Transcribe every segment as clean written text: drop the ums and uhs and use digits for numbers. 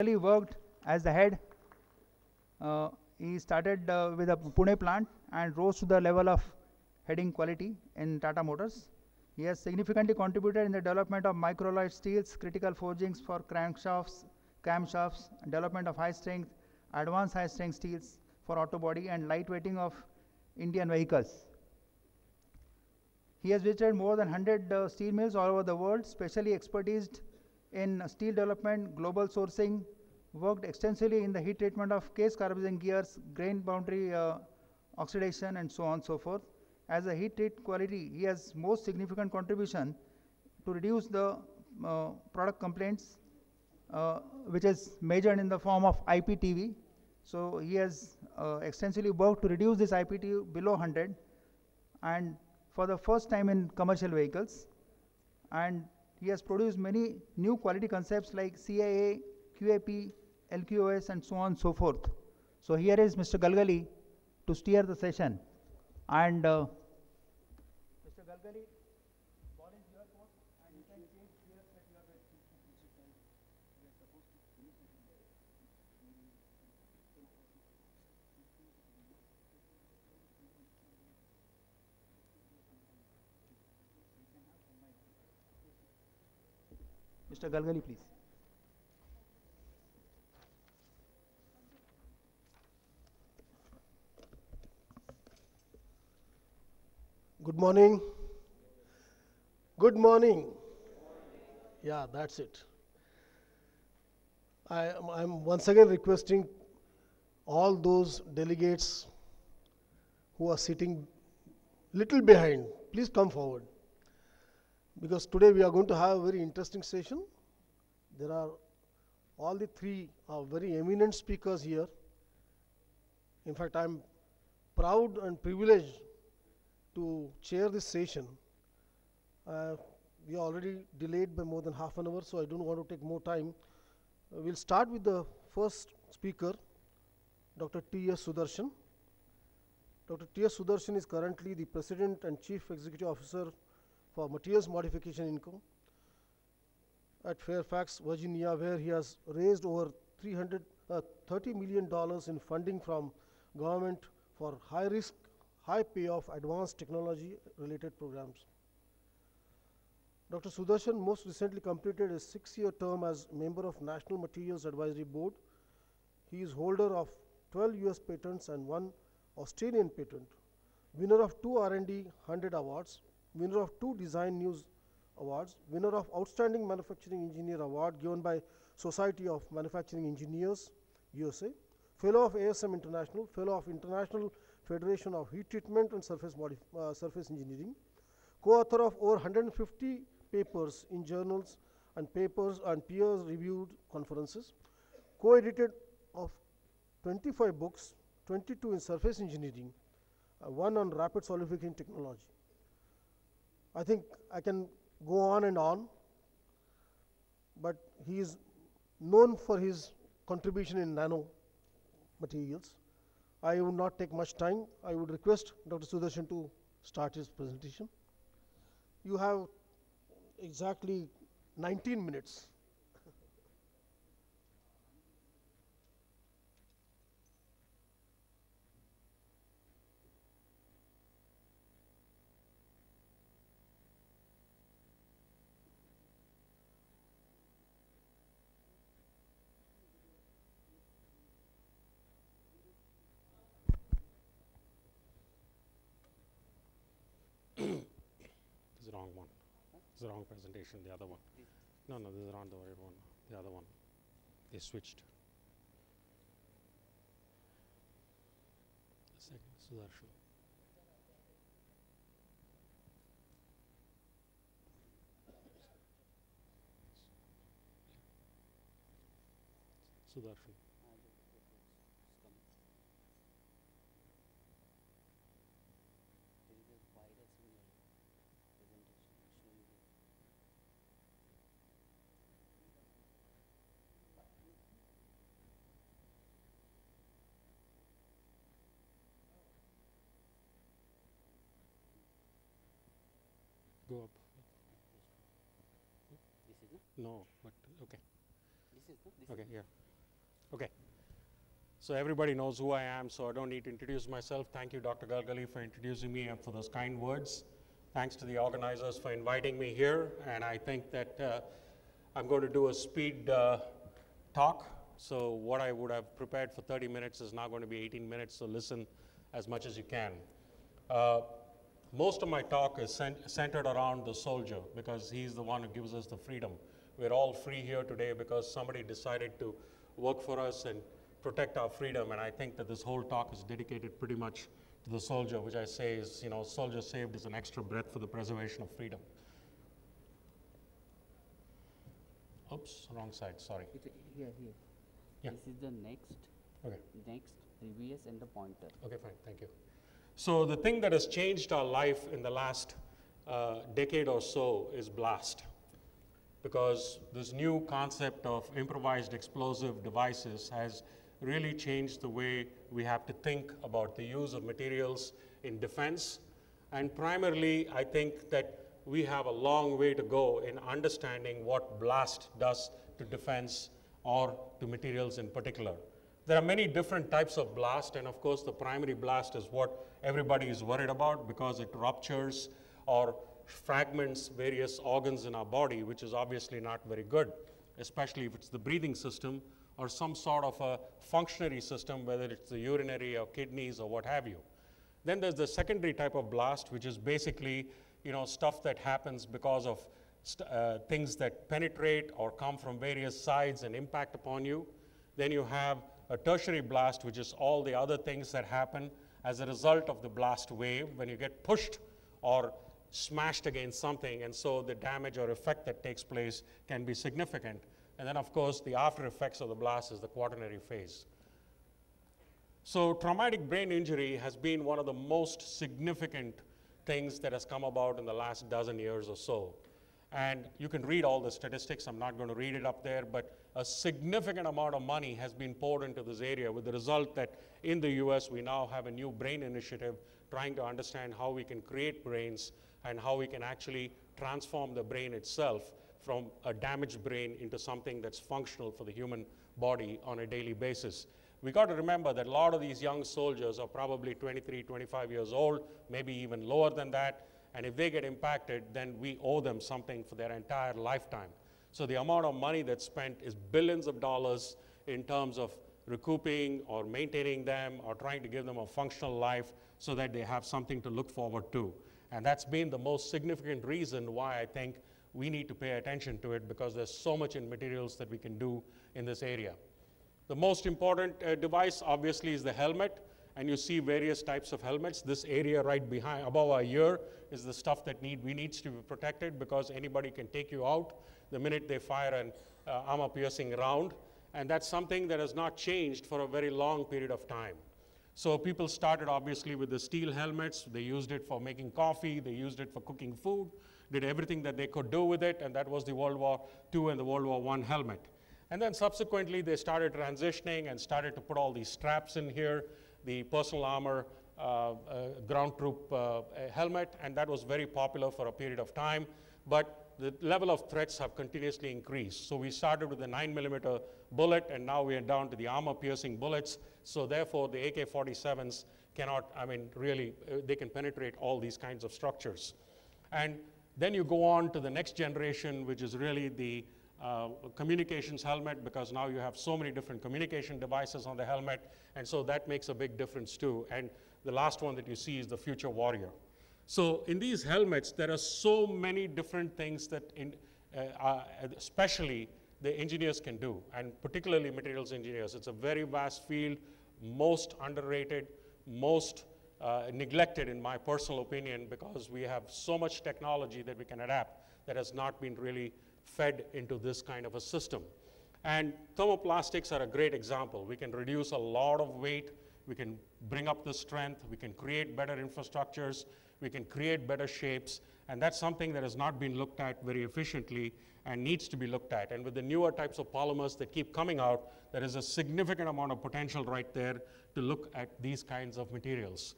He worked as the head. He started with a Pune plant and rose to the level of heading quality in Tata Motors. He has significantly contributed in the development of microalloy steels, critical forgings for crankshafts, camshafts, development of high strength, advanced high strength steels for auto body and lightweighting of Indian vehicles. He has visited more than 100 steel mills all over the world, specially expertised in steel development, global sourcing, worked extensively in the heat treatment of case carbon gears, grain boundary oxidation, and so on and so forth. As a heat treat quality, he has most significant contribution to reduce the product complaints, which is measured in the form of IPTV. So he has extensively worked to reduce this IPTV below 100, and for the first time in commercial vehicles. And he has produced many new quality concepts like CIA, QAP, LQOS, and so on and so forth. So here is Mr. Galgali to steer the session. And Mr. Galgali, ball is your court, and you can change gears that you are ready. Mr. Galgali, please. Good morning. Good morning. Yeah, that's it. I'm once again requesting all those delegates who are sitting little behind, please come forward. Because today we are going to have a very interesting session. There are all the three very eminent speakers here. In fact, I'm proud and privileged to chair this session. We are already delayed by more than half an hour, so I don't want to take more time. We'll start with the first speaker, Dr. T.S. Sudarshan. Dr. T.S. Sudarshan is currently the President and Chief Executive Officer for Materials Modification Inc. at Fairfax, Virginia, where he has raised over $30 million in funding from government for high risk, high payoff advanced technology related programs. Dr. Sudarshan most recently completed a 6-year term as member of National Materials Advisory Board. He is holder of 12 US patents and 1 Australian patent, winner of 2 R&D 100 awards, winner of 2 Design News awards, winner of Outstanding Manufacturing Engineer award given by Society of Manufacturing Engineers, USA, fellow of ASM International, fellow of International Federation of Heat Treatment and Surface Engineering, co-author of over 150 papers in journals and papers and peer-reviewed conferences, co-edited of 25 books, 22 in surface engineering, 1 on rapid solidification technology. I think I can go on and on, but he is known for his contribution in nano materials. I would not take much time. I would request Dr. Sudarshan to start his presentation. You have exactly 19 minutes. This is the wrong one. This is the wrong presentation, the other one. No, this is not the right one. The other one. They switched. Second, Sudarshan. Sudarshan. Go up. This is No, but okay. this is Okay, yeah. Okay. So everybody knows who I am, so I don't need to introduce myself. Thank you, Dr. Galgali, for introducing me and for those kind words. Thanks to the organizers for inviting me here. And I think that I'm going to do a speed talk. So what I would have prepared for 30 minutes is now going to be 18 minutes, so listen as much as you can. Most of my talk is centered around the soldier because he's the one who gives us the freedom. We're all free here today because somebody decided to work for us and protect our freedom, and I think that this whole talk is dedicated pretty much to the soldier, which I say is, you know, soldier saved is an extra breath for the preservation of freedom. Oops, wrong side, sorry. Here. Yeah. This is the next. Okay. Next, previous, and the pointer. Okay, fine, thank you. So the thing that has changed our life in the last decade or so is blast. Because this new concept of improvised explosive devices has really changed the way we have to think about the use of materials in defense. And primarily, I think that we have a long way to go in understanding what blast does to defense or to materials in particular. There are many different types of blast, and of course the primary blast is what everybody is worried about because it ruptures or fragments various organs in our body, which is obviously not very good, especially if it's the breathing system or some sort of a functionary system, whether it's the urinary or kidneys or what have you. Then there's the secondary type of blast, which is basically, you know, stuff that happens because of things that penetrate or come from various sides and impact upon you. Then you have a tertiary blast, which is all the other things that happen as a result of the blast wave when you get pushed or smashed against something, and so the damage or effect that takes place can be significant. And then, of course, the after effects of the blast is the quaternary phase. So traumatic brain injury has been one of the most significant things that has come about in the last dozen years or so. And you can read all the statistics. I'm not going to read it up there, but a significant amount of money has been poured into this area, with the result that in the US we now have a new brain initiative trying to understand how we can create brains and how we can actually transform the brain itself from a damaged brain into something that's functional for the human body on a daily basis. We got to remember that a lot of these young soldiers are probably 23, 25 years old, maybe even lower than that, and if they get impacted, then we owe them something for their entire lifetime. So the amount of money that's spent is billions of dollars in terms of recouping or maintaining them or trying to give them a functional life so that they have something to look forward to. And that's been the most significant reason why I think we need to pay attention to it, because there's so much in materials that we can do in this area. The most important device obviously is the helmet, and you see various types of helmets. This area right behind, above our ear, is the stuff that needs to be protected, because anybody can take you out the minute they fire an armor-piercing round, and that's something that has not changed for a very long period of time. So people started obviously with the steel helmets. They used it for making coffee, they used it for cooking food, did everything that they could do with it, and that was the World War II and the World War I helmet. And then subsequently they started transitioning and started to put all these straps in here, the personal armor ground troop helmet, and that was very popular for a period of time. But the level of threats have continuously increased. So we started with the 9mm bullet, and now we are down to the armor-piercing bullets. So therefore, the AK-47s cannot, really, they can penetrate all these kinds of structures. And then you go on to the next generation, which is really the communications helmet, because now you have so many different communication devices on the helmet, and so that makes a big difference too. And the last one that you see is the Future Warrior. So in these helmets, there are so many different things that especially the engineers can do, and particularly materials engineers. It's a very vast field, most underrated, most neglected in my personal opinion, because we have so much technology that we can adapt that has not been really fed into this kind of a system. And thermoplastics are a great example. We can reduce a lot of weight, we can bring up the strength, we can create better infrastructures, we can create better shapes, and that's something that has not been looked at very efficiently and needs to be looked at. And with the newer types of polymers that keep coming out, there is a significant amount of potential right there to look at these kinds of materials.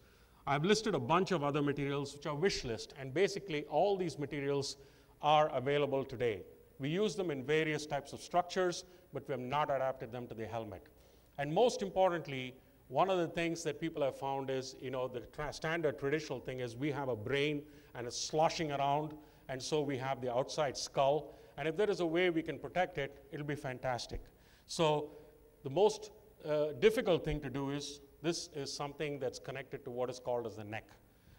I've listed a bunch of other materials which are wish list, and basically all these materials are available today. We use them in various types of structures, but we have not adapted them to the helmet. And most importantly, one of the things that people have found is, the standard traditional thing is we have a brain and it's sloshing around, and so we have the outside skull. And if there is a way we can protect it, it'll be fantastic. So the most difficult thing to do is, this is something that's connected to what is called as the neck.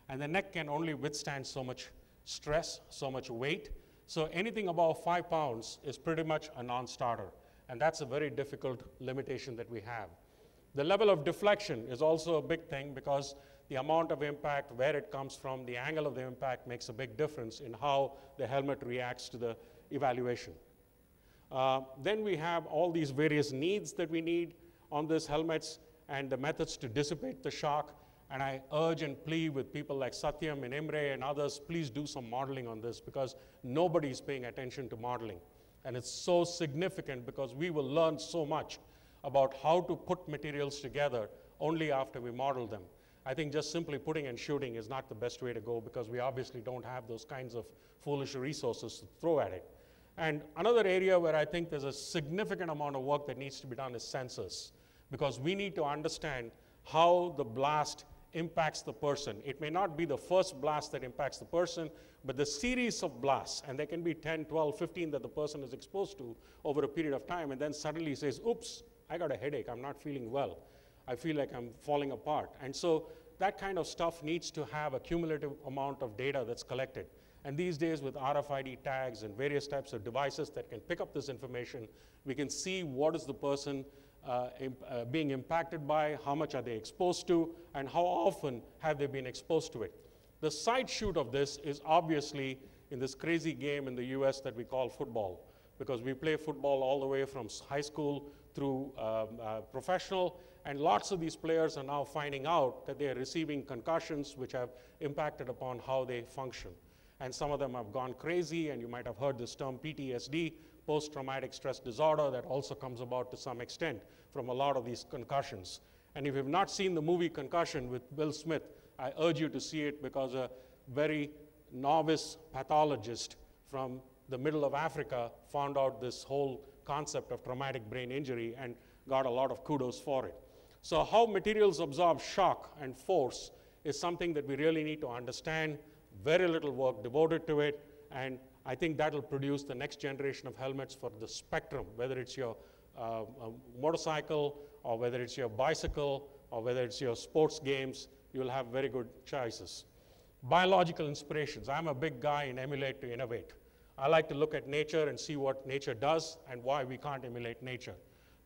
And the neck can only withstand so much stress, so much weight. So anything above 5 pounds is pretty much a non-starter. And that's a very difficult limitation that we have. The level of deflection is also a big thing, because the amount of impact, where it comes from, the angle of the impact makes a big difference in how the helmet reacts to the evaluation. Then we have all these various needs that we need on these helmets and the methods to dissipate the shock. And I urge and plead with people like Satyam and Imre and others, please do some modeling on this, because nobody is paying attention to modeling. And it's so significant, because we will learn so much about how to put materials together only after we model them. I think just simply putting and shooting is not the best way to go, because we obviously don't have those kinds of foolish resources to throw at it. And another area where I think there's a significant amount of work that needs to be done is sensors, because we need to understand how the blast impacts the person. It may not be the first blast that impacts the person, but the series of blasts, and there can be 10, 12, 15 that the person is exposed to over a period of time, and then suddenly says, oops, I got a headache, I'm not feeling well. I feel like I'm falling apart. And so that kind of stuff needs to have a cumulative amount of data that's collected. And these days, with RFID tags and various types of devices that can pick up this information, we can see what is the person being impacted by, how much are they exposed to, and how often have they been exposed to it. The side shoot of this is obviously in this crazy game in the US that we call football, because we play football all the way from high school through professional, and lots of these players are now finding out that they are receiving concussions which have impacted upon how they function. And some of them have gone crazy, and you might have heard this term PTSD, post-traumatic stress disorder, that also comes about to some extent from a lot of these concussions. And if you've not seen the movie Concussion with Will Smith, I urge you to see it, because a very novice pathologist from the middle of Africa found out this whole concept of traumatic brain injury and got a lot of kudos for it. So how materials absorb shock and force is something that we really need to understand. Very little work devoted to it, and I think that'll produce the next generation of helmets for the spectrum, whether it's your motorcycle, or whether it's your bicycle, or whether it's your sports games. You'll have very good choices. Biological inspirations. I'm a big guy in emulate to innovate. I like to look at nature and see what nature does and why we can't emulate nature.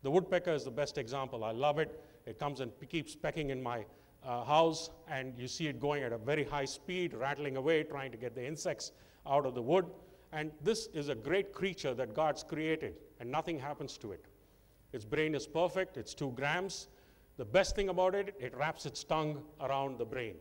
The woodpecker is the best example. I love it. It comes and keeps pecking in my house, and you see it going at a very high speed, rattling away, trying to get the insects out of the wood. And this is a great creature that God's created, and nothing happens to it. Its brain is perfect. It's 2 grams. The best thing about it, it wraps its tongue around the brain.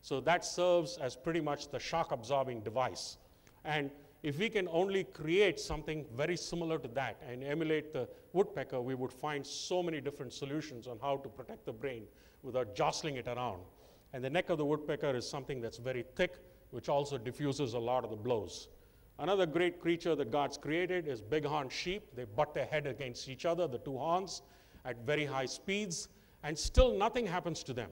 So that serves as pretty much the shock-absorbing device. And if we can only create something very similar to that and emulate the woodpecker, we would find so many different solutions on how to protect the brain without jostling it around. And the neck of the woodpecker is something that's very thick, which also diffuses a lot of the blows. Another great creature that God's created is bighorn sheep. They butt their head against each other, the 2 horns, at very high speeds, and still nothing happens to them.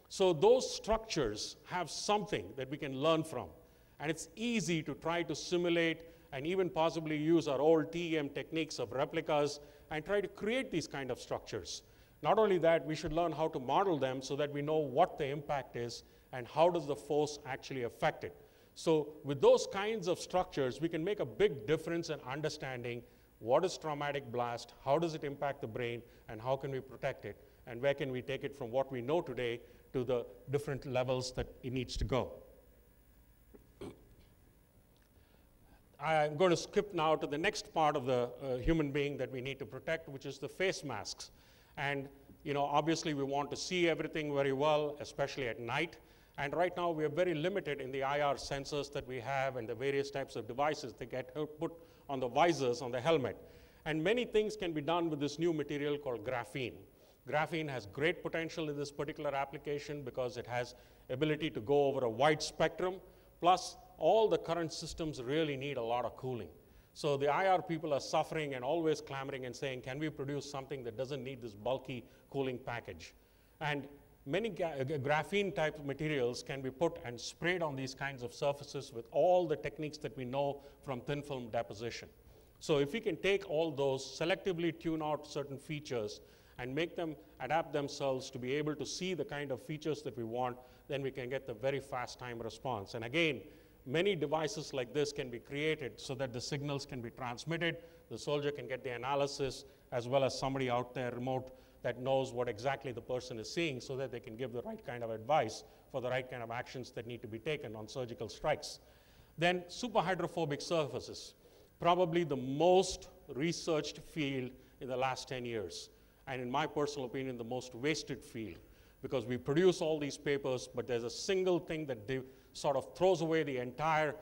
So those structures have something that we can learn from. And it's easy to try to simulate and even possibly use our old TEM techniques of replicas and try to create these kind of structures. Not only that, we should learn how to model them so that we know what the impact is and how does the force actually affect it. So with those kinds of structures, we can make a big difference in understanding what is traumatic blast, how does it impact the brain, and how can we protect it, and where can we take it from what we know today to the different levels that it needs to go. I'm going to skip now to the next part of the human being that we need to protect, which is the face masks. And obviously we want to see everything very well, especially at night. And right now we are very limited in the IR sensors that we have and the various types of devices that get put on the visors on the helmet. And many things can be done with this new material called graphene. Graphene has great potential in this particular application because it has ability to go over a wide spectrum, plus all the current systems really need a lot of cooling. So the IR people are suffering and always clamoring and saying, can we produce something that doesn't need this bulky cooling package? And many graphene type materials can be put and sprayed on these kinds of surfaces with all the techniques that we know from thin film deposition. So if we can take all those, selectively tune out certain features and make them adapt themselves to be able to see the kind of features that we want, then we can get the very fast time response. And again, many devices like this can be created so that the signals can be transmitted, the soldier can get the analysis, as well as somebody out there remote that knows what exactly the person is seeing so that they can give the right kind of advice for the right kind of actions that need to be taken on surgical strikes. Then superhydrophobic surfaces, probably the most researched field in the last 10 years. And in my personal opinion, the most wasted field, because we produce all these papers, but there's a single thing that sort of throws away the entire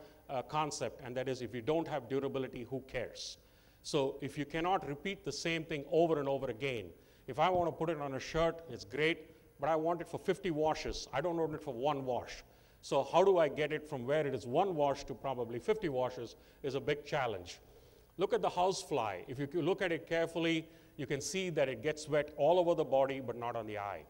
concept, and that is if you don't have durability, who cares? So if you cannot repeat the same thing over and over again, if I want to put it on a shirt, it's great, but I want it for 50 washes. I don't want it for 1 wash. So how do I get it from where it is 1 wash to probably 50 washes is a big challenge. Look at the housefly. If you look at it carefully, you can see that it gets wet all over the body, but not on the eye.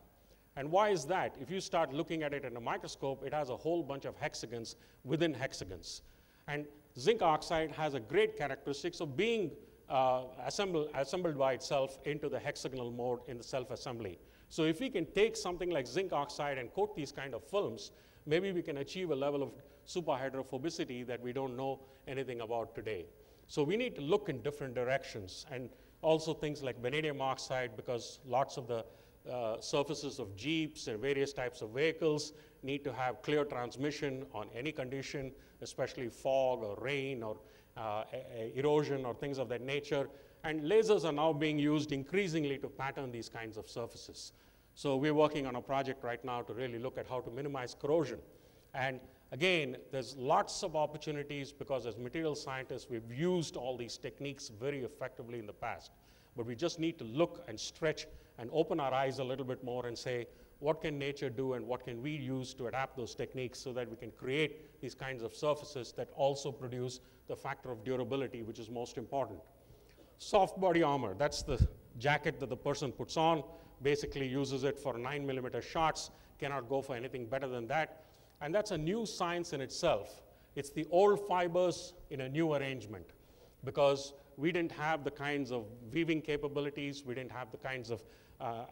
And why is that? If you start looking at it in a microscope, it has a whole bunch of hexagons within hexagons. And zinc oxide has a great characteristics of being assembled by itself into the hexagonal mode in the self-assembly. So if we can take something like zinc oxide and coat these kind of films, maybe we can achieve a level of superhydrophobicity that we don't know anything about today. So we need to look in different directions, and also things like vanadium oxide, because lots of the surfaces of Jeeps and various types of vehicles need to have clear transmission on any condition, especially fog or rain or erosion or things of that nature. And lasers are now being used increasingly to pattern these kinds of surfaces. So we're working on a project right now to really look at how to minimize corrosion. And again, there's lots of opportunities because as material scientists, we've used all these techniques very effectively in the past. But we just need to look and stretch and open our eyes a little bit more and say, what can nature do and what can we use to adapt those techniques so that we can create these kinds of surfaces that also produce the factor of durability, which is most important. Soft body armor, that's the jacket that the person puts on, basically uses it for 9mm shots, cannot go for anything better than that. And that's a new science in itself. It's the old fibers in a new arrangement, because we didn't have the kinds of weaving capabilities, we didn't have the kinds of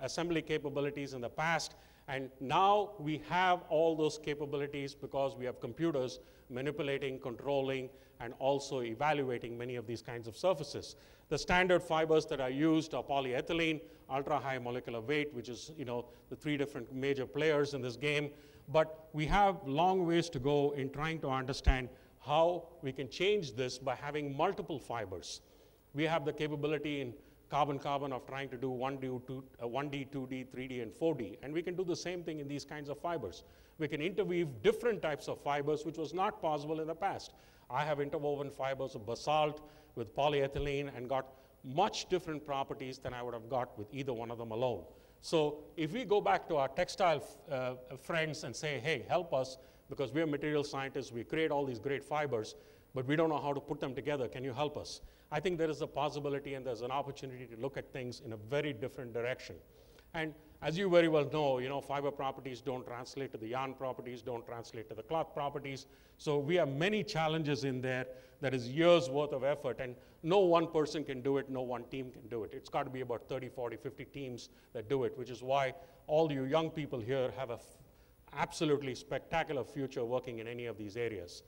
assembly capabilities in the past, and now we have all those capabilities because we have computers manipulating, controlling, and also evaluating many of these kinds of surfaces. The standard fibers that are used are polyethylene, ultra-high molecular weight, which is, the 3 different major players in this game. But we have long ways to go in trying to understand how we can change this by having multiple fibers. We have the capability in carbon-carbon of trying to do 1D, 2D, 3D, and 4D. And we can do the same thing in these kinds of fibers. We can interweave different types of fibers, which was not possible in the past. I have interwoven fibers of basalt with polyethylene and got much different properties than I would have got with either one of them alone. So if we go back to our textile friends and say, hey, help us, because we're material scientists, we create all these great fibers, but we don't know how to put them together, can you help us? I think there is a possibility and there's an opportunity to look at things in a very different direction. And as you very well know, fiber properties don't translate to the yarn properties, don't translate to the cloth properties. So we have many challenges in there that is years worth of effort, and no one person can do it, no one team can do it. It's got to be about 30, 40, 50 teams that do it, which is why all you young people here have an absolutely spectacular future working in any of these areas.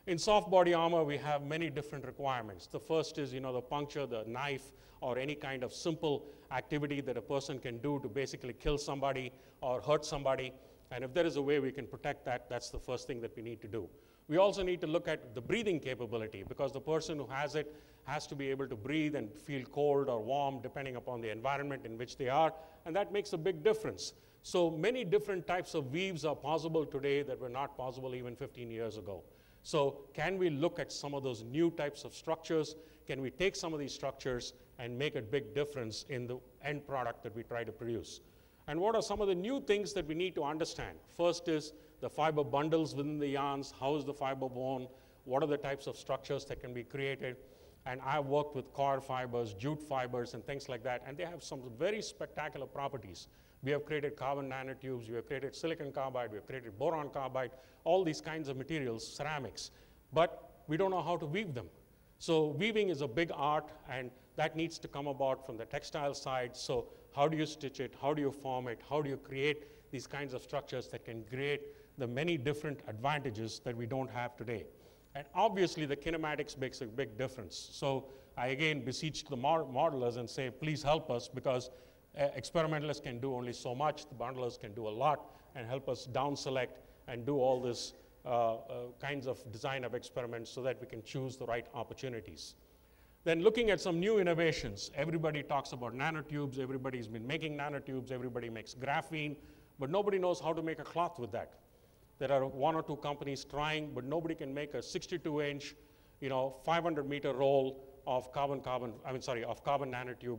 In soft body armor, we have many different requirements. The first is, the puncture, the knife, or any kind of simple activity that a person can do to basically kill somebody or hurt somebody. And if there is a way we can protect that, that's the first thing that we need to do. We also need to look at the breathing capability, because the person who has it has to be able to breathe and feel cold or warm depending upon the environment in which they are, and that makes a big difference. So many different types of weaves are possible today that were not possible even 15 years ago. So can we look at some of those new types of structures? Can we take some of these structures and make a big difference in the end product that we try to produce? And what are some of the new things that we need to understand? First is the fiber bundles within the yarns. How is the fiber born? What are the types of structures that can be created? And I've worked with cord fibers, jute fibers, and things like that, and they have some very spectacular properties. We have created carbon nanotubes, we have created silicon carbide, we have created boron carbide, all these kinds of materials, ceramics, but we don't know how to weave them. So weaving is a big art, and that needs to come about from the textile side. So how do you stitch it? How do you form it? How do you create these kinds of structures that can create the many different advantages that we don't have today? And obviously, the kinematics makes a big difference. So I again beseech the modelers and say, please help us, because experimentalists can do only so much. The modelers can do a lot and help us down select and do all this kinds of design of experiments so that we can choose the right opportunities. Then looking at some new innovations, everybody talks about nanotubes, everybody's been making nanotubes, everybody makes graphene, but nobody knows how to make a cloth with that. There are 1 or 2 companies trying, but nobody can make a 62-inch, 500-meter roll of carbon nanotube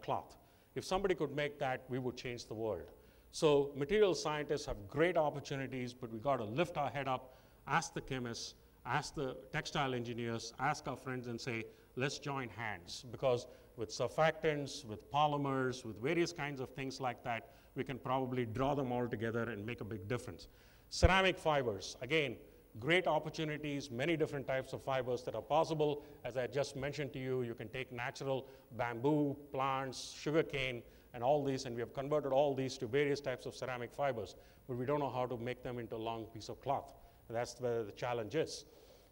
cloth. If somebody could make that, we would change the world. So material scientists have great opportunities, but we got to lift our head up, ask the chemists, ask the textile engineers, ask our friends and say, let's join hands, because with surfactants, with polymers, with various kinds of things like that, we can probably draw them all together and make a big difference. Ceramic fibers, again, great opportunities, many different types of fibers that are possible. As I just mentioned to you, you can take natural bamboo, plants, sugarcane, and all these, and we have converted all these to various types of ceramic fibers, but we don't know how to make them into a long piece of cloth. And that's where the challenge is.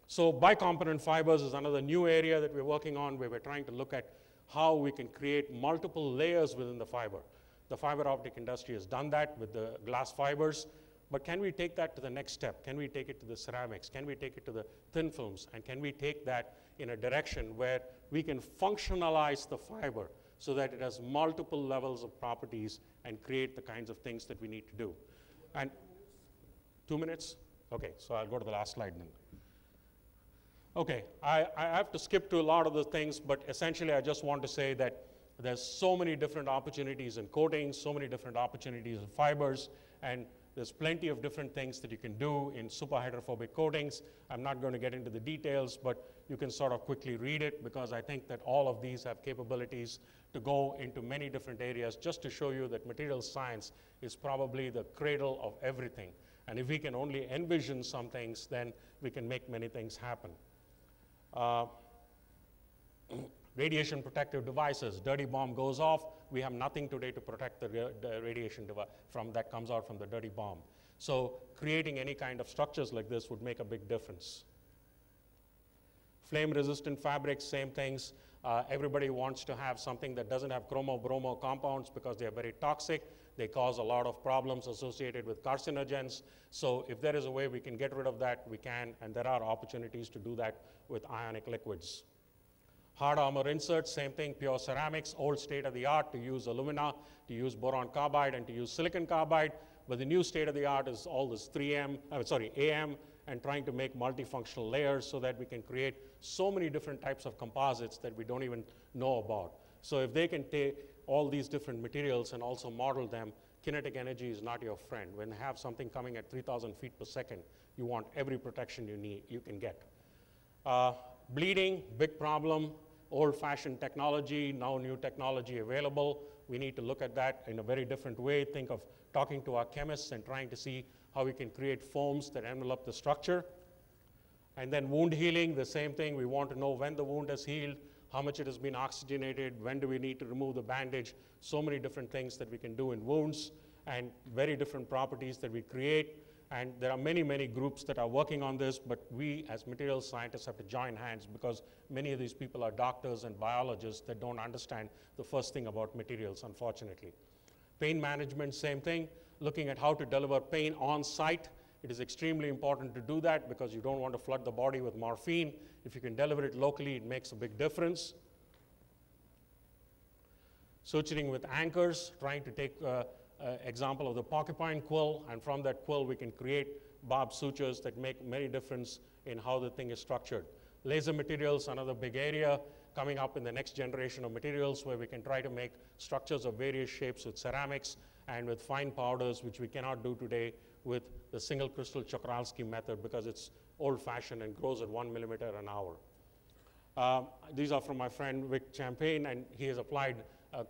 So bicomponent fibers is another new area that we're working on, where we're trying to look at how we can create multiple layers within the fiber. The fiber optic industry has done that with the glass fibers, but can we take that to the next step? Can we take it to the ceramics? Can we take it to the thin films? And can we take that in a direction where we can functionalize the fiber so that it has multiple levels of properties and create the kinds of things that we need to do? And 2 minutes? Okay, so I'll go to the last slide then. Okay, I have to skip to a lot of the things, but essentially I just want to say that there's so many different opportunities in coatings, so many different opportunities in fibers, and there's plenty of different things that you can do in superhydrophobic coatings. I'm not going to get into the details, but you can sort of quickly read it, because I think that all of these have capabilities to go into many different areas, just to show you that materials science is probably the cradle of everything. And if we can only envision some things, then we can make many things happen. Radiation protective devices. Dirty bomb goes off. We have nothing today to protect the radiation that comes out from the dirty bomb. So creating any kind of structures like this would make a big difference. Flame-resistant fabrics, same things. Everybody wants to have something that doesn't have chromo-bromo compounds, because they are very toxic. They cause a lot of problems associated with carcinogens. So if there is a way we can get rid of that, we can, and there are opportunities to do that with ionic liquids. Hard armor inserts, same thing, pure ceramics, old state of the art, to use alumina, to use boron carbide, and to use silicon carbide. But the new state of the art is all this AM, and trying to make multifunctional layers so that we can create so many different types of composites that we don't even know about. So if they can take all these different materials and also model them, kinetic energy is not your friend. When you have something coming at 3,000 feet per second, you want every protection you can get. Bleeding, big problem. Old-fashioned technology, now new technology available. We need to look at that in a very different way. Think of talking to our chemists and trying to see how we can create foams that envelop the structure. And then wound healing, the same thing. We want to know when the wound has healed, how much it has been oxygenated, when do we need to remove the bandage. So many different things that we can do in wounds, and very different properties that we create. And there are many, many groups that are working on this, but we as materials scientists have to join hands, because many of these people are doctors and biologists that don't understand the first thing about materials, unfortunately. Pain management, same thing. Looking at how to deliver pain on site. It is extremely important to do that, because you don't want to flood the body with morphine. If you can deliver it locally, it makes a big difference. Suturing with anchors, trying to take example of the porcupine quill, and from that quill we can create barb sutures that make many difference in how the thing is structured. Laser materials, another big area coming up in the next generation of materials, where we can try to make structures of various shapes with ceramics and with fine powders, which we cannot do today with the single crystal Czochralski method, because it's old-fashioned and grows at 1 millimeter an hour. These are from my friend Vic Champagne, and he has applied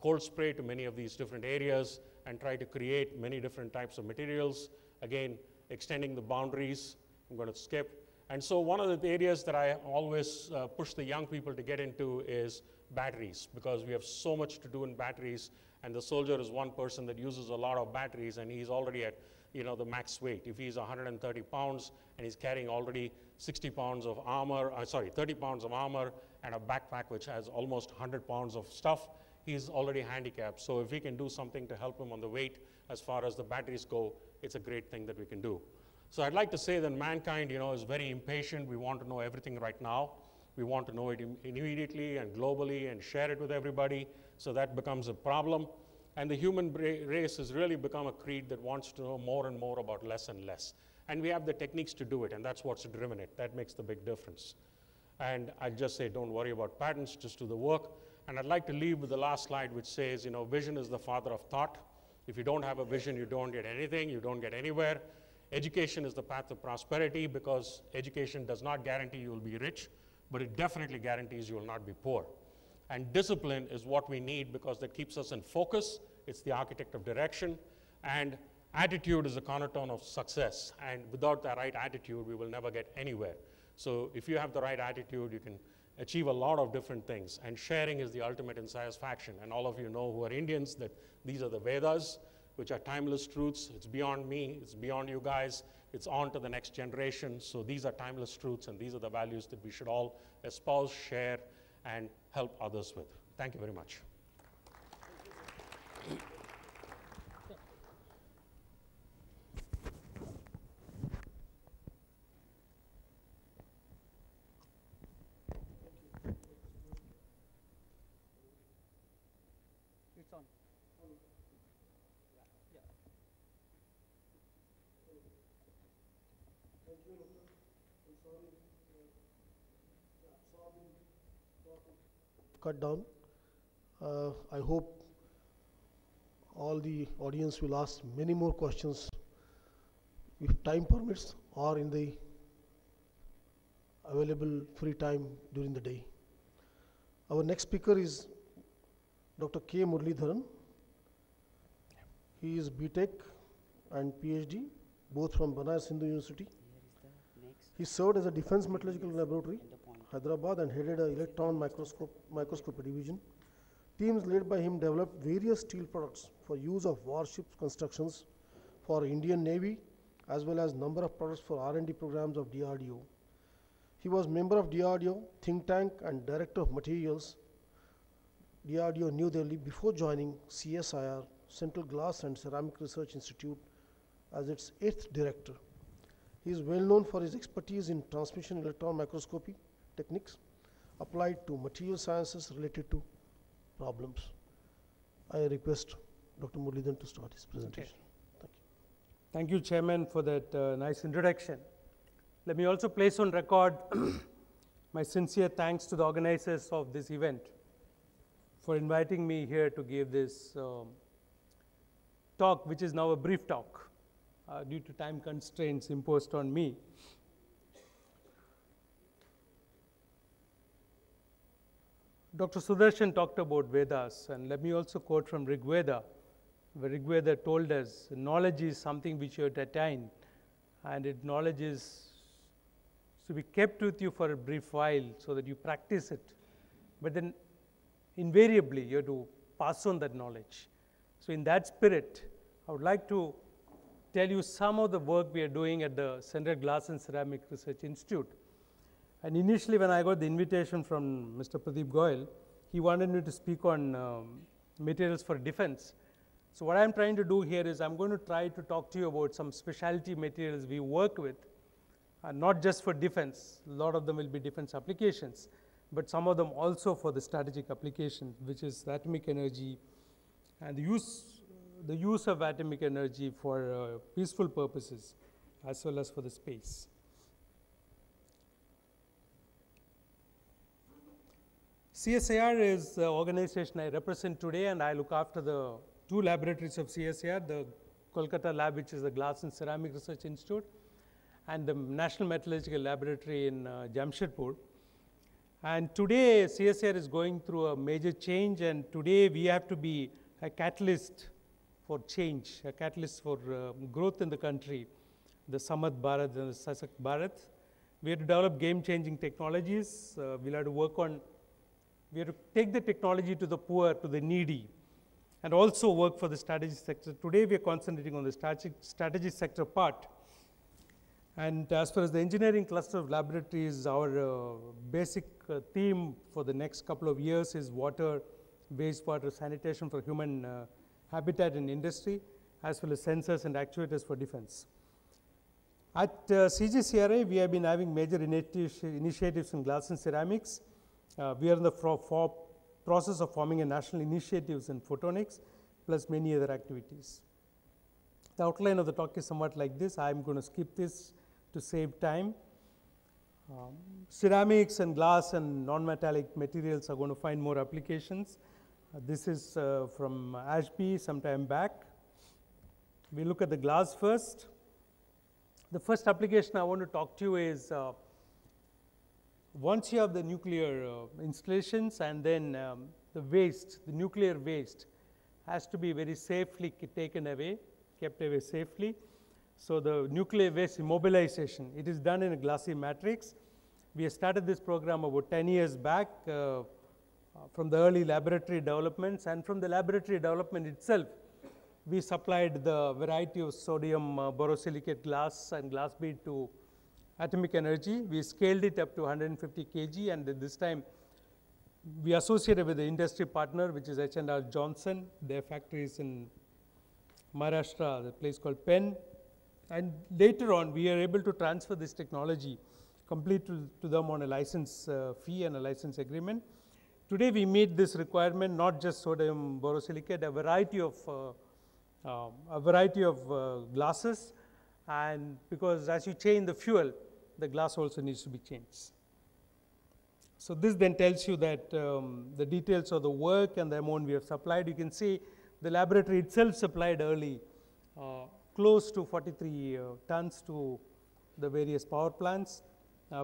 cold spray to many of these different areas and tried to create many different types of materials. Again, extending the boundaries. I'm going to skip. And so one of the areas that I always push the young people to get into is batteries, because we have so much to do in batteries, and the soldier is one person that uses a lot of batteries, and he's already at the max weight. If he's 130 pounds and he's carrying already 60 pounds of armor, 30 pounds of armor and a backpack which has almost 100 pounds of stuff, he's already handicapped. So if we can do something to help him on the weight as far as the batteries go, it's a great thing that we can do. So I'd like to say that mankind, is very impatient. We want to know everything right now. We want to know it immediately and globally and share it with everybody. So that becomes a problem. And the human race has really become a creed that wants to know more and more about less and less. And we have the techniques to do it, and that's what's driven it. That makes the big difference. And I'll just say, don't worry about patents, just do the work. And I'd like to leave with the last slide, which says, vision is the father of thought. If you don't have a vision, you don't get anything, you don't get anywhere. Education is the path of prosperity, because education does not guarantee you will be rich, but it definitely guarantees you will not be poor. And discipline is what we need, because that keeps us in focus. It's the architect of direction. And attitude is the cornerstone of success. And without the right attitude, we will never get anywhere. So if you have the right attitude, you can achieve a lot of different things. And sharing is the ultimate in satisfaction. And all of you know who are Indians that these are the Vedas, which are timeless truths. It's beyond me, it's beyond you guys, it's on to the next generation. So these are timeless truths, and these are the values that we should all espouse, share, and help others with. Thank you very much. It's on. Cut down. I hope all the audience will ask many more questions if time permits, or in the available free time during the day. Our next speaker is Dr. K. Muralidharan. He is BTech and PhD, both from Banaras Hindu University. He served as a Defense Metallurgical Laboratory, Hyderabad, and headed an electron microscopy division. Teams led by him developed various steel products for use of warships constructions for Indian Navy, as well as number of products for R&D programs of DRDO. He was member of DRDO think tank and director of materials DRDO New Delhi before joining CSIR, Central Glass and Ceramic Research Institute, as its 8th director. He is well known for his expertise in transmission electron microscopy techniques applied to material sciences related to problems. I request Dr. Muralidharan to start his presentation. Okay. Thank you, Chairman, for that nice introduction. Let me also place on record my sincere thanks to the organizers of this event for inviting me here to give this talk, which is now a brief talk due to time constraints imposed on me. Dr. Sudarshan talked about Vedas, and let me also quote from Rig Veda, where Rig Veda told us knowledge is something which you have to attain, and knowledge is to be kept with you for a brief while so that you practice it. But then invariably you have to pass on that knowledge. So in that spirit, I would like to tell you some of the work we are doing at the Central Glass and Ceramic Research Institute. And initially when I got the invitation from Mr. Pradeep Goyal, he wanted me to speak on materials for defense. So what I'm trying to do here is I'm going to try to talk to you about some specialty materials we work with, not just for defense. A lot of them will be defense applications, but some of them also for the strategic application, which is atomic energy and the use of atomic energy for peaceful purposes as well as for the space. CSIR is the organization I represent today, and I look after the two laboratories of CSIR, the Kolkata lab, which is the Glass and Ceramic Research Institute, and the National Metallurgical Laboratory in Jamshedpur. And today, CSIR is going through a major change, and today we have to be a catalyst for change, a catalyst for growth in the country, the Samat Bharat and the Sasak Bharat. We have to develop game-changing technologies. We'll have to work on, we have to take the technology to the poor, to the needy, and also work for the strategy sector. Today, we are concentrating on the strategy sector part. And as far as the engineering cluster of laboratories, our basic theme for the next couple of years is water, wastewater, sanitation for human habitat and industry, as well as sensors and actuators for defense. At CGCRI, we have been having major initiatives in glass and ceramics. We are in the process of forming a national initiatives in photonics, plus many other activities. The outline of the talk is somewhat like this. I am going to skip this to save time. Ceramics and glass and non-metallic materials are going to find more applications. This is from Ashby some time back. We look at the glass first. The first application I want to talk to you is once you have the nuclear installations, and then the waste, the nuclear waste has to be very safely taken away, kept away safely. So the nuclear waste immobilization, it is done in a glassy matrix. We have started this program about 10 years back from the early laboratory developments, and from the laboratory development itself, we supplied the variety of sodium borosilicate glass and glass bead to Atomic Energy. We scaled it up to 150 kg, and at this time, we associated with the industry partner, which is H&R Johnson. Their factory is in Maharashtra, the place called Penn. And later on, we are able to transfer this technology completely to them on a license fee and a license agreement. Today, we meet this requirement, not just sodium borosilicate, a variety of glasses. And because as you change the fuel, the glass also needs to be changed. So this then tells you that the details of the work and the amount we have supplied. You can see the laboratory itself supplied early close to 43 tons to the various power plants.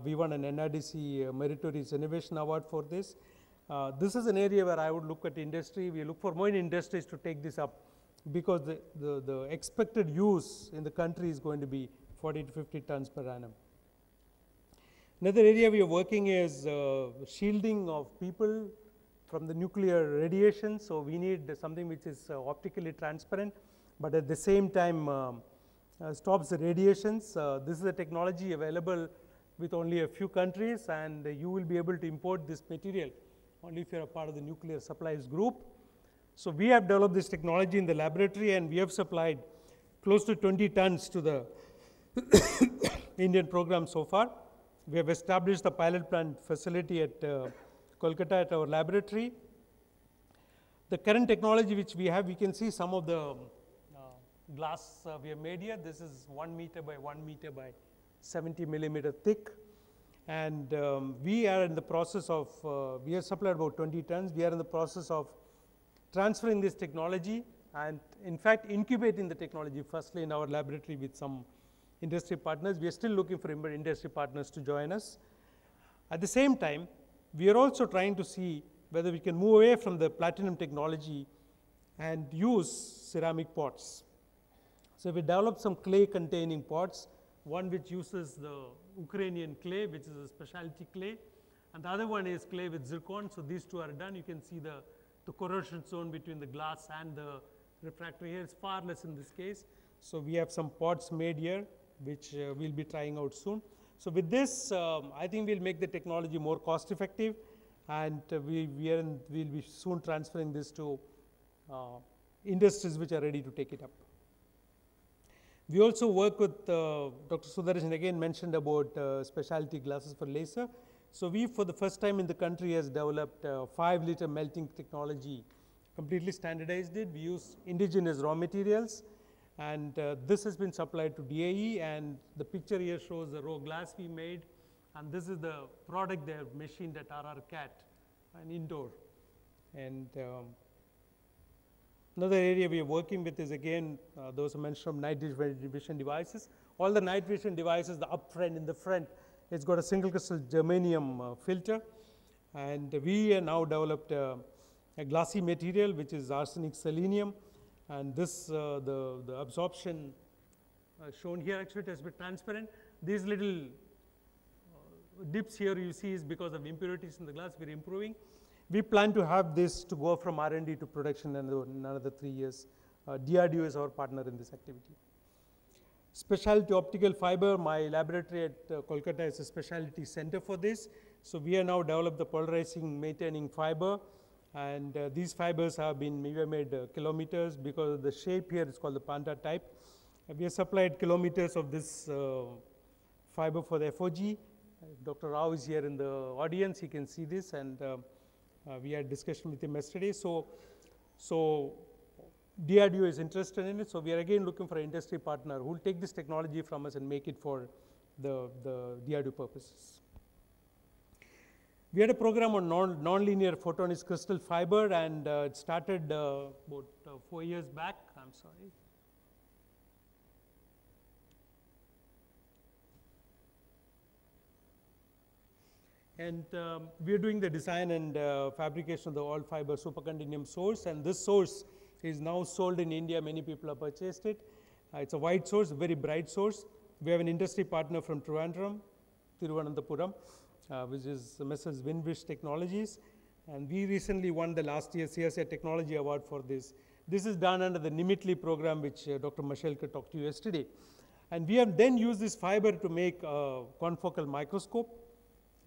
We won an NRDC Meritorious Innovation Award for this. This is an area where I would look at industry. We look for more industries to take this up, because the expected use in the country is going to be 40 to 50 tons per annum. Another area we are working is shielding of people from the nuclear radiation. So we need something which is optically transparent, but at the same time stops the radiations. This is a technology available with only a few countries, and you will be able to import this material only if you are a part of the nuclear supplies group. So we have developed this technology in the laboratory, and we have supplied close to 20 tons to the Indian program so far. We have established the pilot plant facility at Kolkata at our laboratory. The current technology which we have, we can see some of the glass we have made here. This is 1 meter by 1 meter by 70 millimeter thick. And we are in the process of, we have supplied about 20 tons. We are in the process of transferring this technology and, in fact, incubating the technology firstly in our laboratory with some industry partners. We are still looking for industry partners to join us. At the same time, we are also trying to see whether we can move away from the platinum technology and use ceramic pots. So we developed some clay containing pots, one which uses the Ukrainian clay, which is a specialty clay, and the other one is clay with zircon. So these two are done. You can see the corrosion zone between the glass and the refractory here is far less in this case. So we have some pots made here, which we'll be trying out soon. So with this, I think we'll make the technology more cost effective, and we'll be soon transferring this to industries which are ready to take it up. We also work with Dr. Sudarshan again mentioned about specialty glasses for laser. So we, for the first time in the country, has developed 5-liter melting technology, completely standardized it. We use indigenous raw materials, and this has been supplied to DAE, and the picture here shows the raw glass we made, and this is the product they have machined at RRCAT, an indoor. And another area we are working with is, again, those who mentioned from night vision devices. All the night vision devices, the up front, in the front, it's got a single crystal germanium filter. And we now developed a glassy material which is arsenic selenium, and this the absorption shown here actually it has been transparent. These little dips here you see is because of impurities in the glass. We're improving. We plan to have this to go from R&D to production in another 3 years. DRDO is our partner in this activity. Specialty optical fiber, my laboratory at Kolkata is a specialty center for this. So we have now developed the polarizing maintaining fiber, and these fibers have been made kilometers because of the shape here. It's called the panda type. We have supplied kilometers of this fiber for the FOG. Dr. Rao is here in the audience. He can see this, and we had discussion with him yesterday. So DRDO is interested in it. So we are again looking for an industry partner who will take this technology from us and make it for the DRDO purposes. We had a program on non-linear photonics crystal fiber, and it started about 4 years back. I'm sorry. And we are doing the design and fabrication of the all fiber supercontinuum source, and this source is now sold in India. Many people have purchased it. It's a white source, very bright source. We have an industry partner from Trivandrum, Thiruvananthapuram, which is Messrs. Winwish Technologies, and we recently won the last year's CSI Technology Award for this. This is done under the Nimitli program, which Dr. Mashelkar talked to you yesterday. And we have then used this fiber to make a confocal microscope,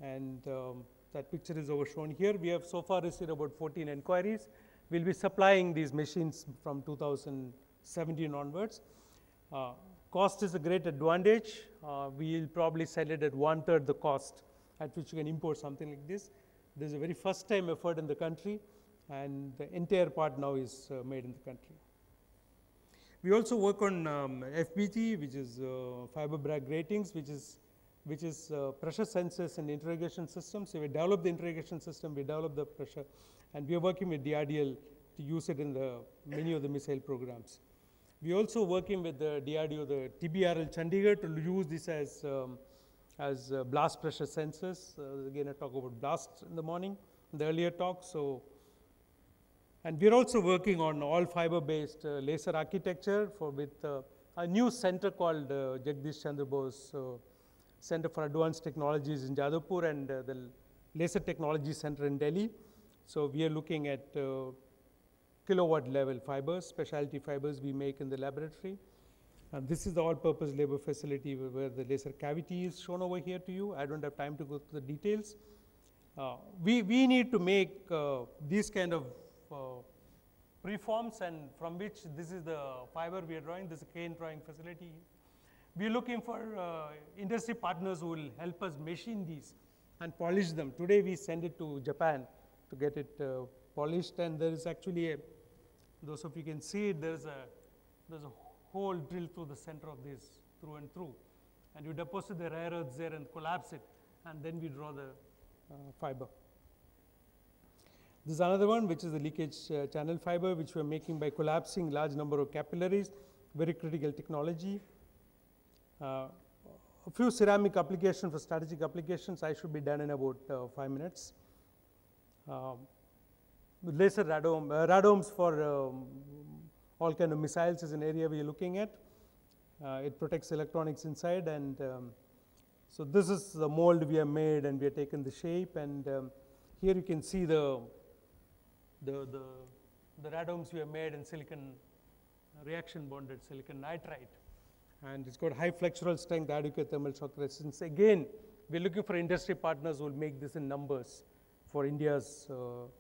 and that picture is overshown here. We have so far received about 14 inquiries. We'll be supplying these machines from 2017 onwards. Cost is a great advantage. We'll probably sell it at 1/3 the cost at which you can import something like this. This is a very first time effort in the country, and the entire part now is made in the country. We also work on FBG, which is fiber Bragg gratings, which is pressure sensors and interrogation systems. So we develop the interrogation system, we develop the pressure, and we are working with DRDL to use it in many of the missile programs. We are also working with the DRDO, the TBRL Chandigarh, to use this as blast pressure sensors. Again, I talk about blast in the morning, in the earlier talk. And we are also working on all fiber-based laser architecture with a new center called Jagdish Chandra Bose Center for Advanced Technologies in Jadavpur, and the Laser Technology Center in Delhi. So we are looking at kilowatt level fibers, specialty fibers we make in the laboratory. And this is the all-purpose labor facility where the laser cavity is shown over here to you. I don't have time to go through the details. We need to make these kind of preforms, and from which this is the fiber we are drawing. This is a cane drawing facility. We are looking for industry partners who will help us machine these and polish them. Today we send it to Japan to get it polished, and there is actually those of you can see it, there's a hole drilled through the center of this, through and through, and you deposit the rare earths there and collapse it, and then we draw the fiber. This is another one, which is the leakage channel fiber, which we are making by collapsing large number of capillaries, very critical technology. A few ceramic applications for strategic applications. I should be done in about 5 minutes. Laser radomes for all kind of missiles is an area we are looking at. It protects electronics inside, and so this is the mold we have made, and we have taken the shape, and here you can see the radomes we have made in silicon reaction bonded silicon nitride, and it's got high flexural strength, adequate thermal shock resistance. Again, we're looking for industry partners who will make this in numbers for India's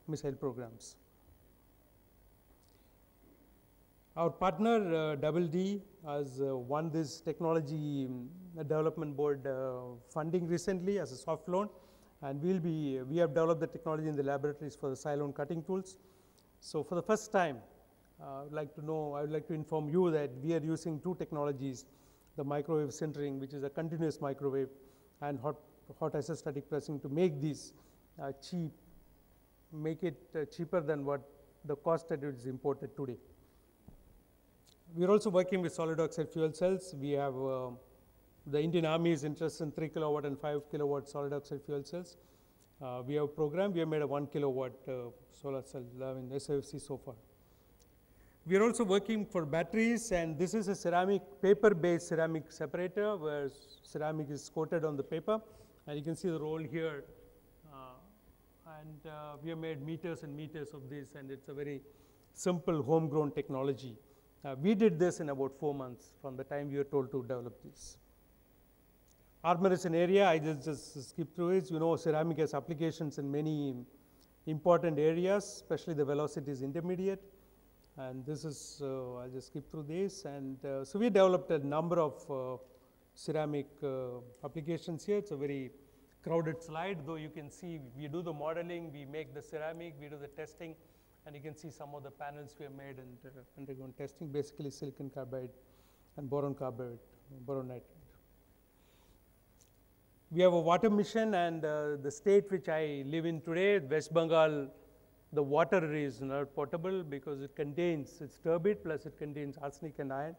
missile programs. Our partner Double D has won this technology development board funding recently as a soft loan, and we have developed the technology in the laboratories for the Cylone cutting tools. So for the first time, I would like to inform you that we are using two technologies, the microwave sintering, which is a continuous microwave, and hot isostatic pressing, to make these cheap, make it cheaper than what the cost that it is imported today. We are also working with solid oxide fuel cells. We have the Indian Army is interested in 3 kilowatt and 5 kilowatt solid oxide fuel cells. We have programmed, we have made a 1 kilowatt solar cell in SOFC so far. We are also working for batteries, and this is a ceramic, paper-based ceramic separator where ceramic is coated on the paper, and you can see the roll here. We have made meters and meters of this, and it's a very simple homegrown technology. We did this in about 4 months from the time we were told to develop this. Armor is an area, I just skip through it. You know, ceramic has applications in many important areas, especially the velocity is intermediate. And this is, I'll just skip through this. And so we developed a number of ceramic applications here. It's a very crowded slide, though you can see we do the modeling, we make the ceramic, we do the testing, and you can see some of the panels we have made and undergone testing, basically silicon carbide and boron carbide, boron nitride. We have a water mission, and the state which I live in today, West Bengal, the water is not potable because it contains, it's turbid, plus it contains arsenic and iron.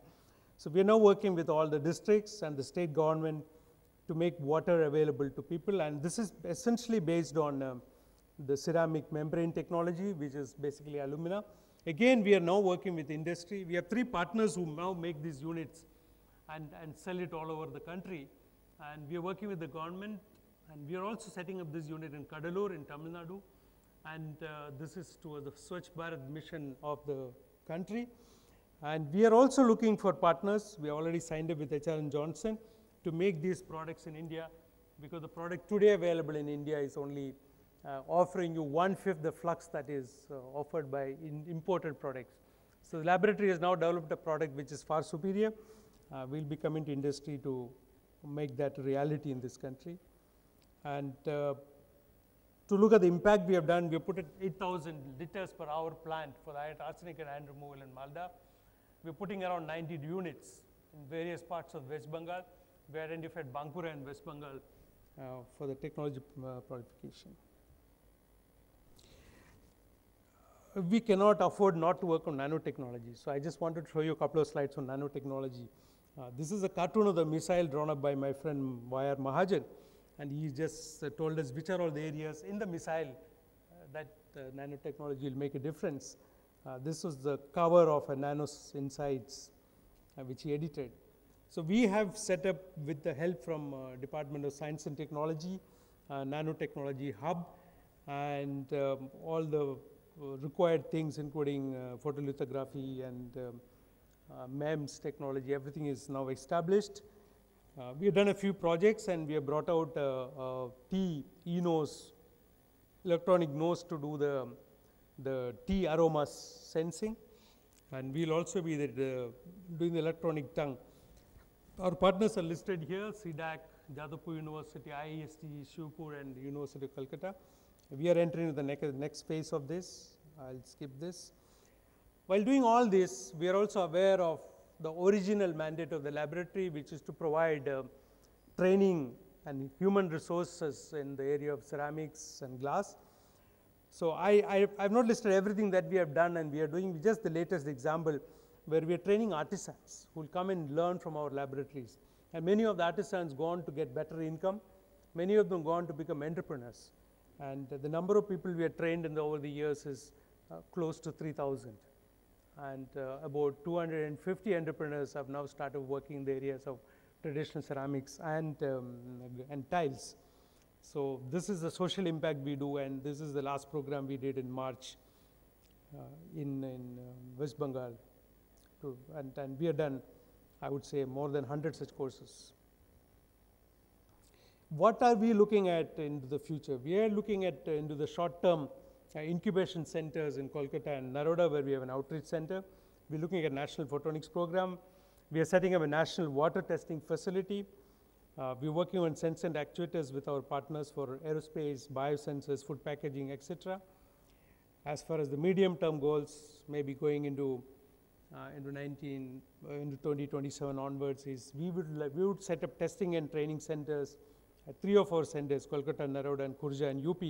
So we are now working with all the districts and the state government to make water available to people, and this is essentially based on the ceramic membrane technology, which is basically alumina. Again, we are now working with industry. We have 3 partners who now make these units and sell it all over the country. And we are working with the government, and we are also setting up this unit in Kadalur in Tamil Nadu. And this is towards the Swachh Bharat mission of the country. And we are also looking for partners. We already signed up with HR & Johnson to make these products in India, because the product today available in India is only offering you 1/5 the flux that is offered by imported products. So the laboratory has now developed a product which is far superior. We'll be coming to industry to make that a reality in this country. And to look at the impact we have done, we have put an 8,000 liters per hour plant for the arsenic and iron removal in Malda. We're putting around 90 units in various parts of West Bengal. We identified Bankura and West Bengal for the technology qualification. We cannot afford not to work on nanotechnology. So I just wanted to show you a couple of slides on nanotechnology. This is a cartoon of the missile drawn up by my friend Y.R. Mahajan, and he just told us which are all the areas in the missile that nanotechnology will make a difference. This was the cover of a Nanos Insights, which he edited. So we have set up, with the help from Department of Science and Technology, nanotechnology hub, and all the required things, including photolithography and MEMS technology, everything is now established. We have done a few projects, and we have brought out tea e-nose, electronic nose to do the tea aromas sensing, and we'll also be doing the electronic tongue. Our partners are listed here: CDAC, Jadavpur University, IIST, Shivpur, and University of Calcutta. We are entering the next phase of this. I'll skip this. While doing all this, we are also aware of the original mandate of the laboratory, which is to provide training and human resources in the area of ceramics and glass. So I've not listed everything that we have done, and we are doing just the latest example where we are training artisans who will come and learn from our laboratories. And many of the artisans go on to get better income. Many of them go on to become entrepreneurs. And the number of people we have trained over the years is close to 3,000. And about 250 entrepreneurs have now started working in the areas of traditional ceramics and tiles. So this is the social impact we do, and this is the last program we did in March in West Bengal. And we have done, I would say, more than 100 such courses. What are we looking at into the future? We are looking at into the short-term incubation centers in Kolkata and Naroda, where we have an outreach center. We're looking at national photonics program. We are setting up a national water testing facility. We're working on sensor and actuators with our partners for aerospace, biosensors, food packaging, etc. As far as the medium-term goals, maybe going into 2027 onwards, is we would set up testing and training centers at 3 or 4 centers: Kolkata, Naroda, and Khurja, and UP,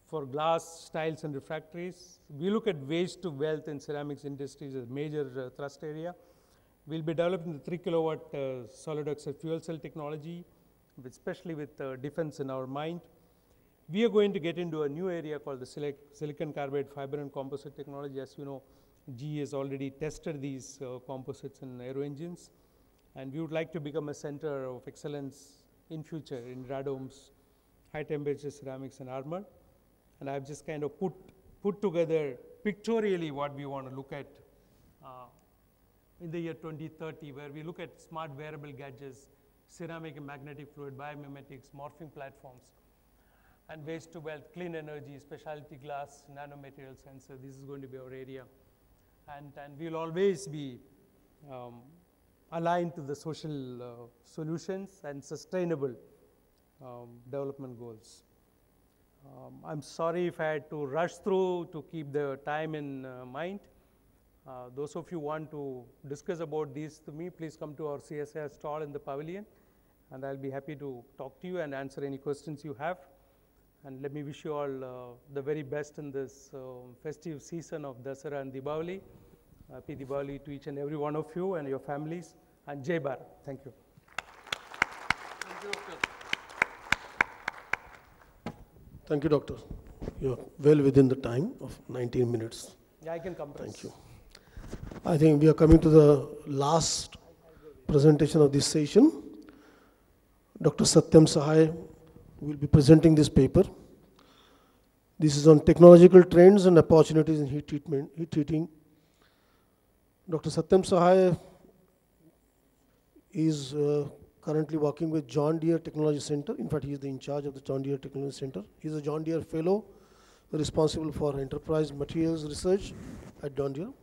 for glass, tiles, and refractories. We look at waste to wealth in ceramics industries as a major thrust area. We'll be developing the 3 kilowatt solid oxide fuel cell technology, especially with defense in our mind. We are going to get into a new area called the silicon carbide fiber and composite technology. As you know, GE has already tested these composites in aero engines, and we would like to become a center of excellence in future in radomes, high temperature ceramics and armor. And I've just kind of put together pictorially what we want to look at in the year 2030, where we look at smart wearable gadgets, ceramic and magnetic fluid, biomimetics, morphing platforms, and waste to wealth, clean energy, specialty glass, nanomaterial sensor. This is going to be our area. And we'll always be aligned to the social solutions and sustainable development goals. I'm sorry if I had to rush through to keep the time in mind. Those of you who want to discuss about these to me, please come to our CSIR stall in the pavilion, and I'll be happy to talk to you and answer any questions you have. And let me wish you all the very best in this festive season of Dasara and Diwali. Happy Diwali to each and every one of you and your families, and Jai Bharat. Thank you. Thank you, Doctor. Thank you, Doctor. You're well within the time of 19 minutes. Yeah, I can compress. Thank you. I think we are coming to the last presentation of this session. Dr. Satyam Sahai will be presenting this paper. This is on technological trends and opportunities in heat treating. Dr. Satyam Sahai is currently working with John Deere Technology Center. In fact, he is in charge of the John Deere Technology Center. He is a John Deere Fellow responsible for enterprise materials research at John Deere.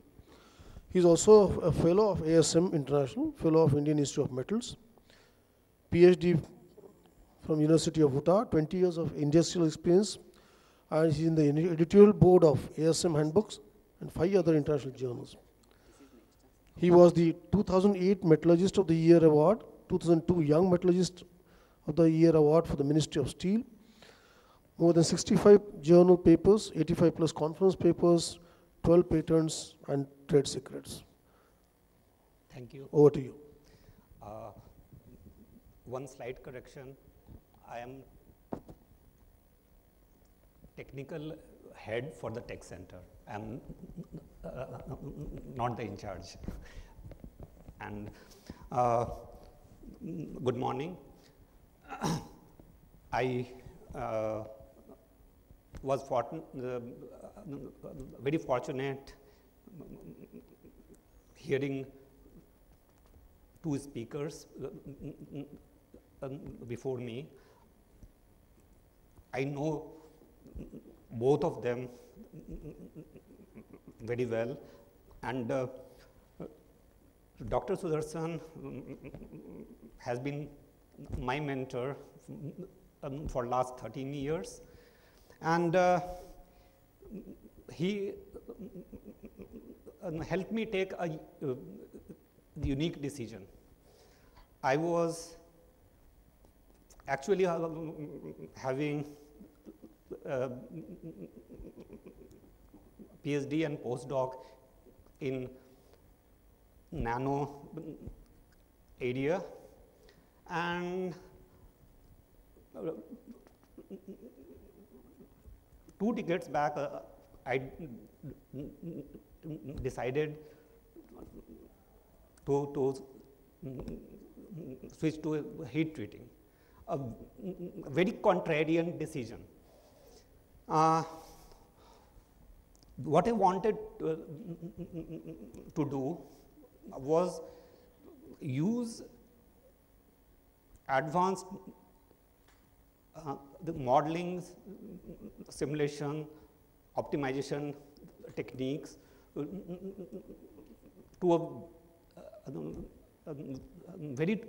He is also a Fellow of ASM International, Fellow of Indian Institute of Metals, PhD from University of Utah, 20 years of industrial experience, and he is in the editorial board of ASM handbooks and 5 other international journals. He was the 2008 Metallurgist of the Year Award, 2002 Young Metallurgist of the Year Award for the Ministry of Steel, more than 65 journal papers, 85 plus conference papers, 12 patents and trade secrets. Thank you. Over to you. One slight correction. I am technical head for the tech center. I am not the in charge. And good morning. I was very fortunate hearing two speakers before me. I know both of them very well, and Dr. Sudarshan has been my mentor for last 13 years, and he helped me take a unique decision. I was actually having PhD and postdoc in nano area, and 2 decades back I decided to switch to heat treating, a very contrarian decision. What I wanted to do was use advanced the modeling, simulation, optimization techniques to a very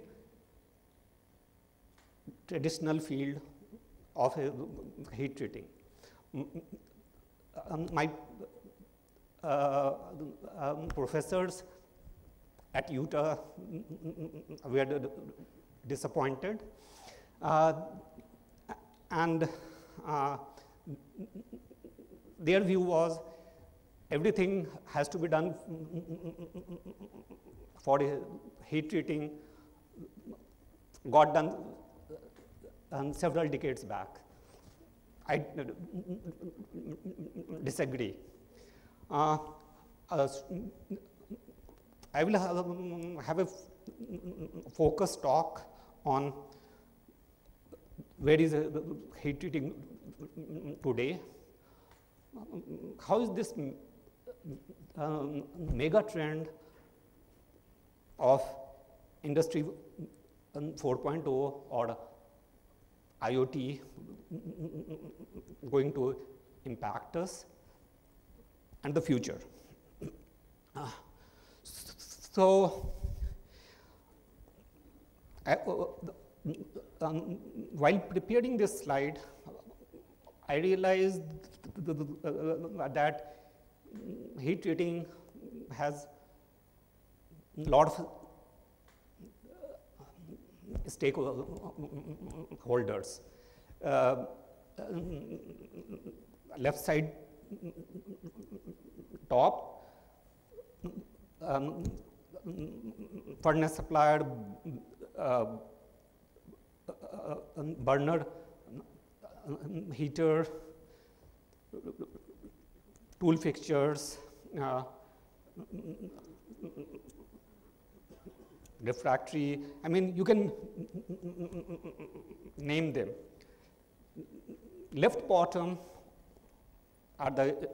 traditional field of heat treating. My professors at Utah were disappointed, and their view was everything has to be done for heat treating, got done several decades back. I disagree. I will have a focused talk on where is heat treating today. How is this mega trend of Industry 4.0 or IoT going to impact us and the future? So, while preparing this slide, I realized that heat treating has a lot of stakeholders. Left side top, furnace supplier, burner, heater, tool fixtures, refractory. I mean, you can name them. Left bottom are the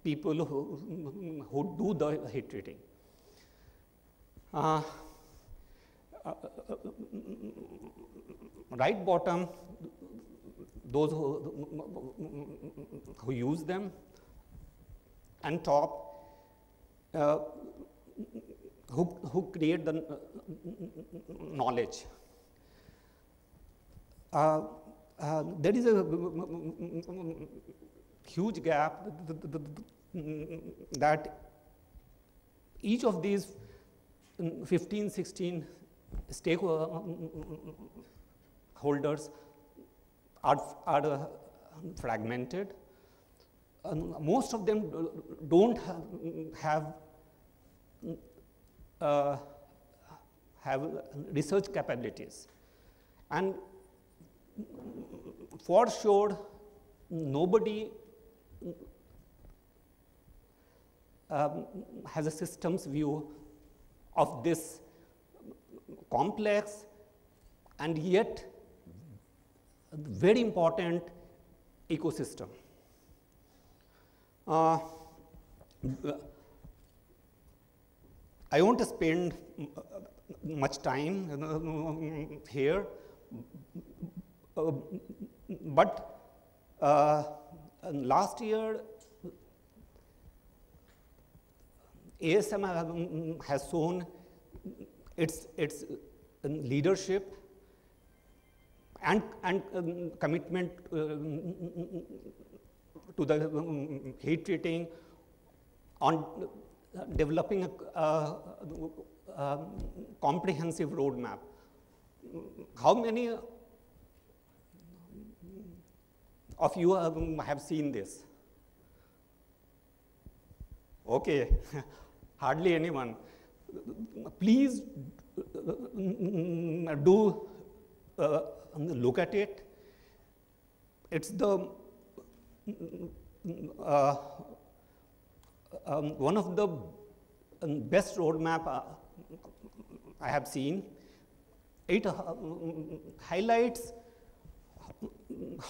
people who do the heat treating. Right bottom, those who use them, and top, who create the knowledge. There is a huge gap that each of these 15, 16 stakeholders are fragmented. Most of them don't have research capabilities, and for sure nobody has a systems view of this complex and yet very important ecosystem. I won't spend much time here, but last year ASM has shown its leadership and commitment to the heat treating on developing a comprehensive roadmap. How many of you have seen this? Okay, hardly anyone. Please do look at it. It's the one of the best roadmap I have seen. It highlights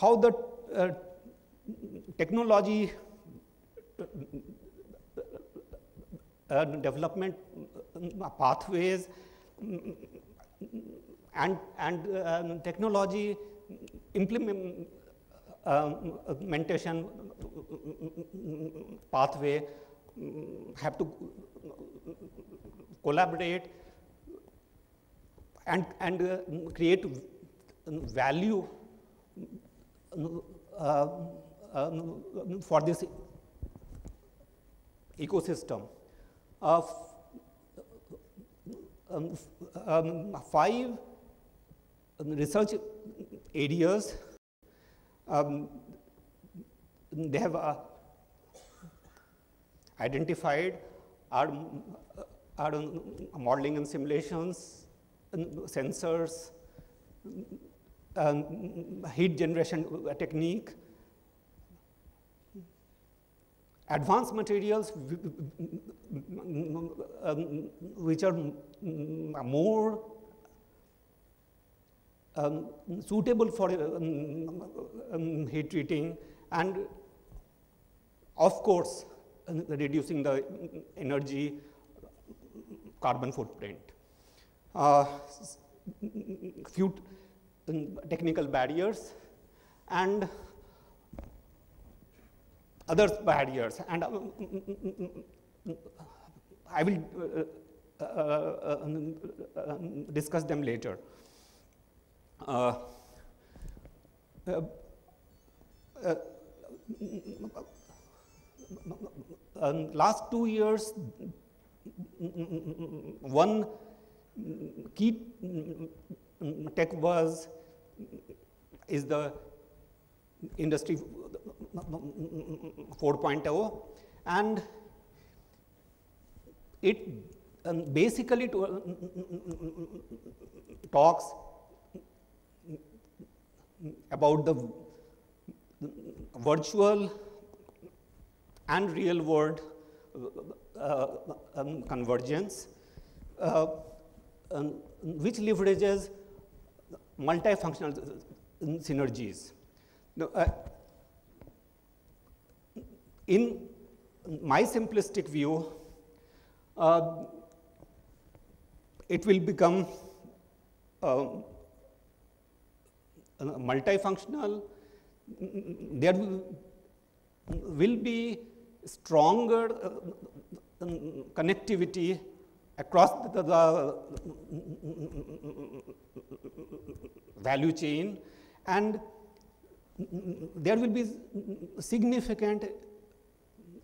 how the technology development pathways and technology implementation pathway have to collaborate and create value for this ecosystem. 5 research areas they have identified are modeling and simulations, sensors, heat generation technique, advanced materials which are more suitable for heat treating, and of course reducing the energy carbon footprint. Few technical barriers and other barriers, and I will discuss them later. Last 2 years, one key tech is the industry 4.0, and it basically talks about the virtual and real world convergence, which leverages multifunctional synergies. Now, in my simplistic view, it will become multifunctional. There will be stronger connectivity across the value chain, and there will be significant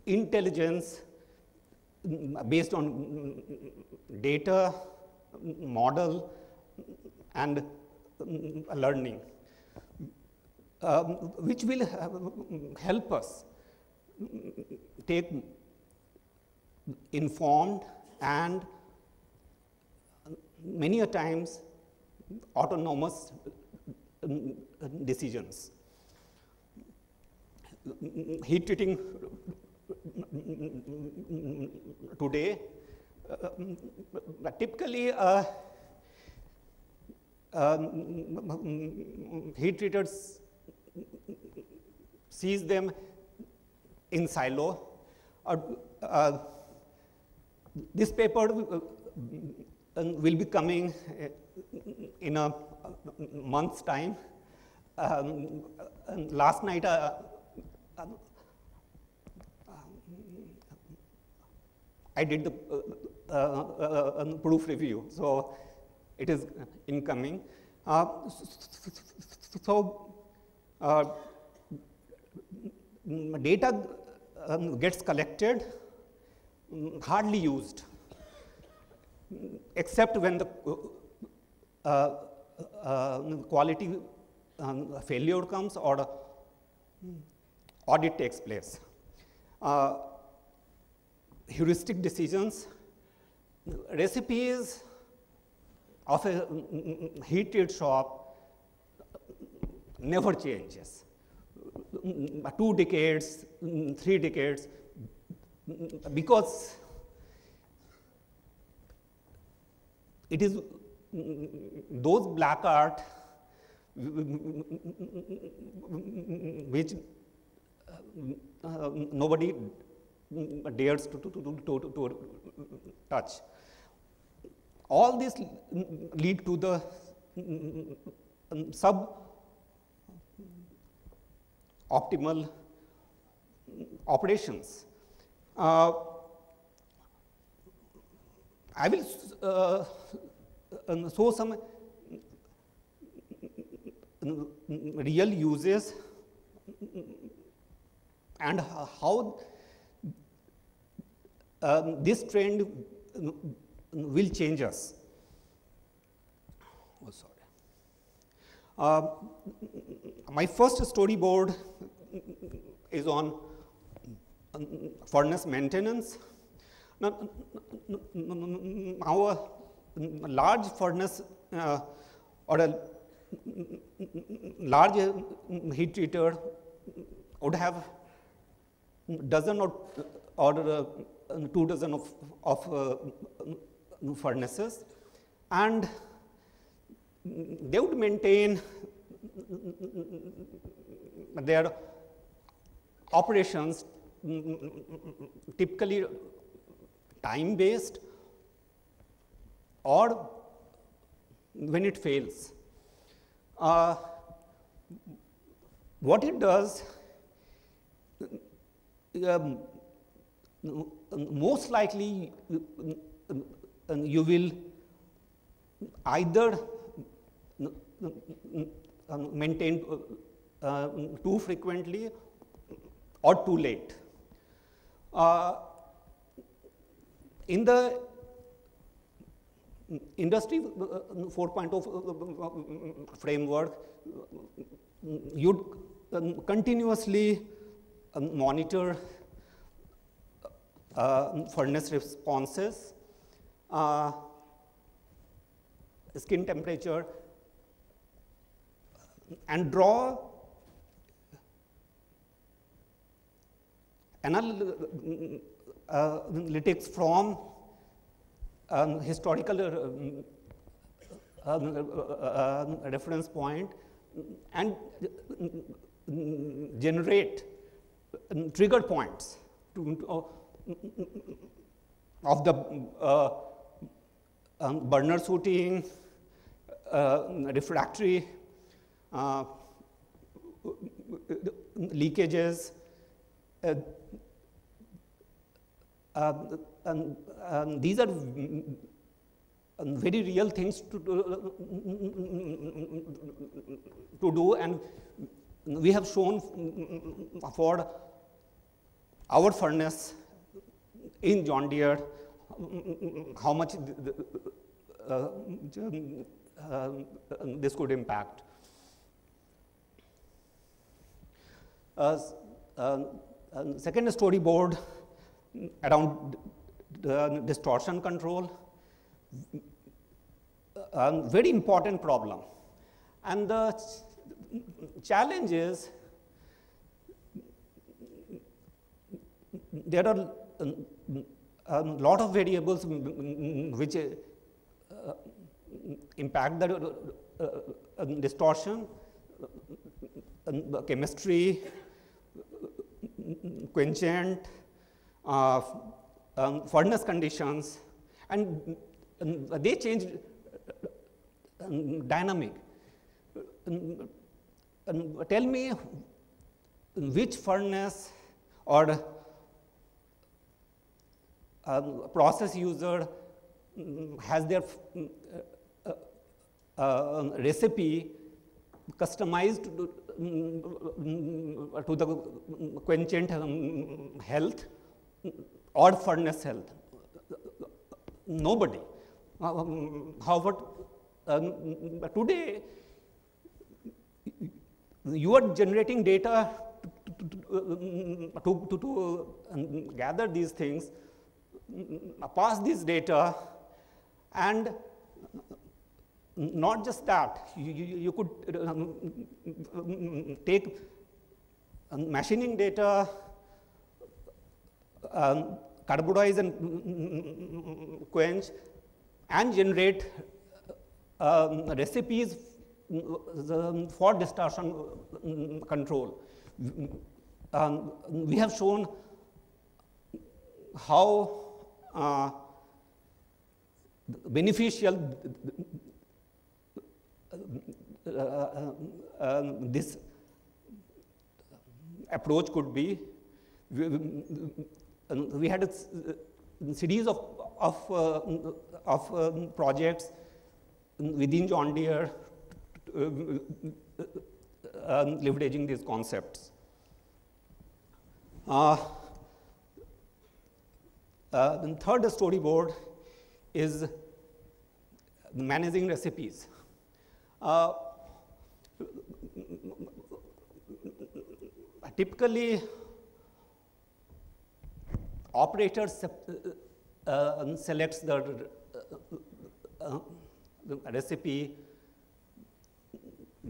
intelligence based on data, model, and learning, which will help us take informed and many a times autonomous decisions. Heat treating today, typically heat treaters sees them in silo. This paper will be coming in a month's time. Last night I did the proof review, so it is incoming. Data gets collected, hardly used, except when the quality failure comes or audit takes place. Heuristic decisions, recipes of a heated shop never changes. 2 decades, 3 decades, because it is those black art which nobody dares to touch. All this lead to the sub-optimal operations. I will show some real uses and how this trend will change us. Oh, sorry. My first storyboard is on furnace maintenance. Now, our large furnace or a large heat treater would have dozen or 2 dozen of furnaces, and they would maintain their operations typically time based or when it fails. What it does, most likely you will either maintain too frequently or too late. In the industry 4.0 framework, you'd continuously monitor furnace responses, skin temperature, and draw analytics from historical reference point and generate trigger points of the burner suiting, refractory leakages, these are very real things to do, and we have shown for our furnace in John Deere how much this could impact. Second storyboard around distortion control, very important problem. And the challenge is there are a lot of variables which impact the distortion, chemistry, quenchant, furnace conditions, and they change dynamic. Tell me which furnace or process user has their recipe customized to the quenchant health or furnace health? Nobody. However, today you are generating data to gather these things, pass these data, and not just that, you could take machining data, carbonize and quench, and generate recipes for distortion control. We have shown how beneficial this approach could be. We had a series of projects within John Deere leveraging these concepts. The third storyboard is managing recipes. Typically, operators selects the recipe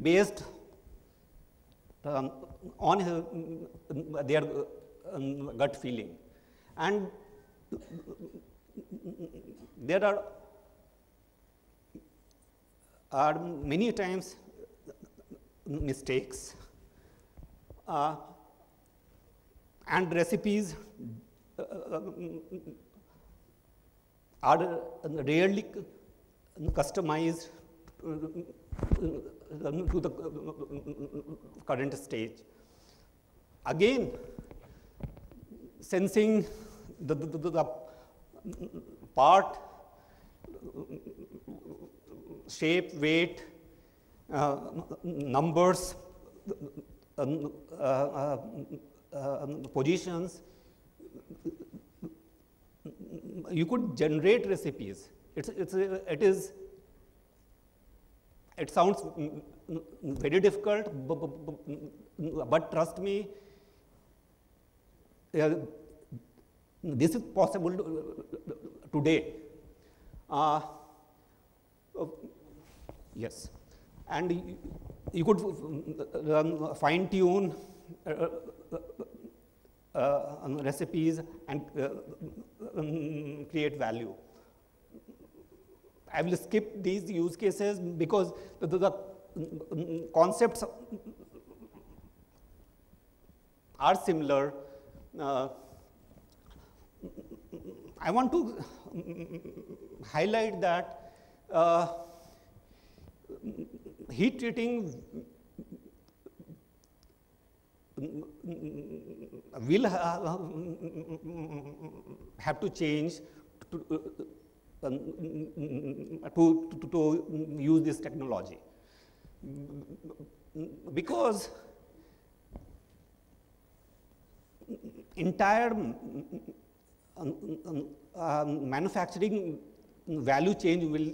based on their gut feeling. And there are many times mistakes, and recipes are rarely customized to the current stage. Again, sensing the part, shape, weight, numbers, positions, you could generate recipes. It sounds very difficult, but trust me, this is possible today. Yes, and you could fine tune recipes and create value. I will skip these use cases because the concepts are similar. I want to highlight that heat treating will have to change to use this technology, because entire manufacturing value chain will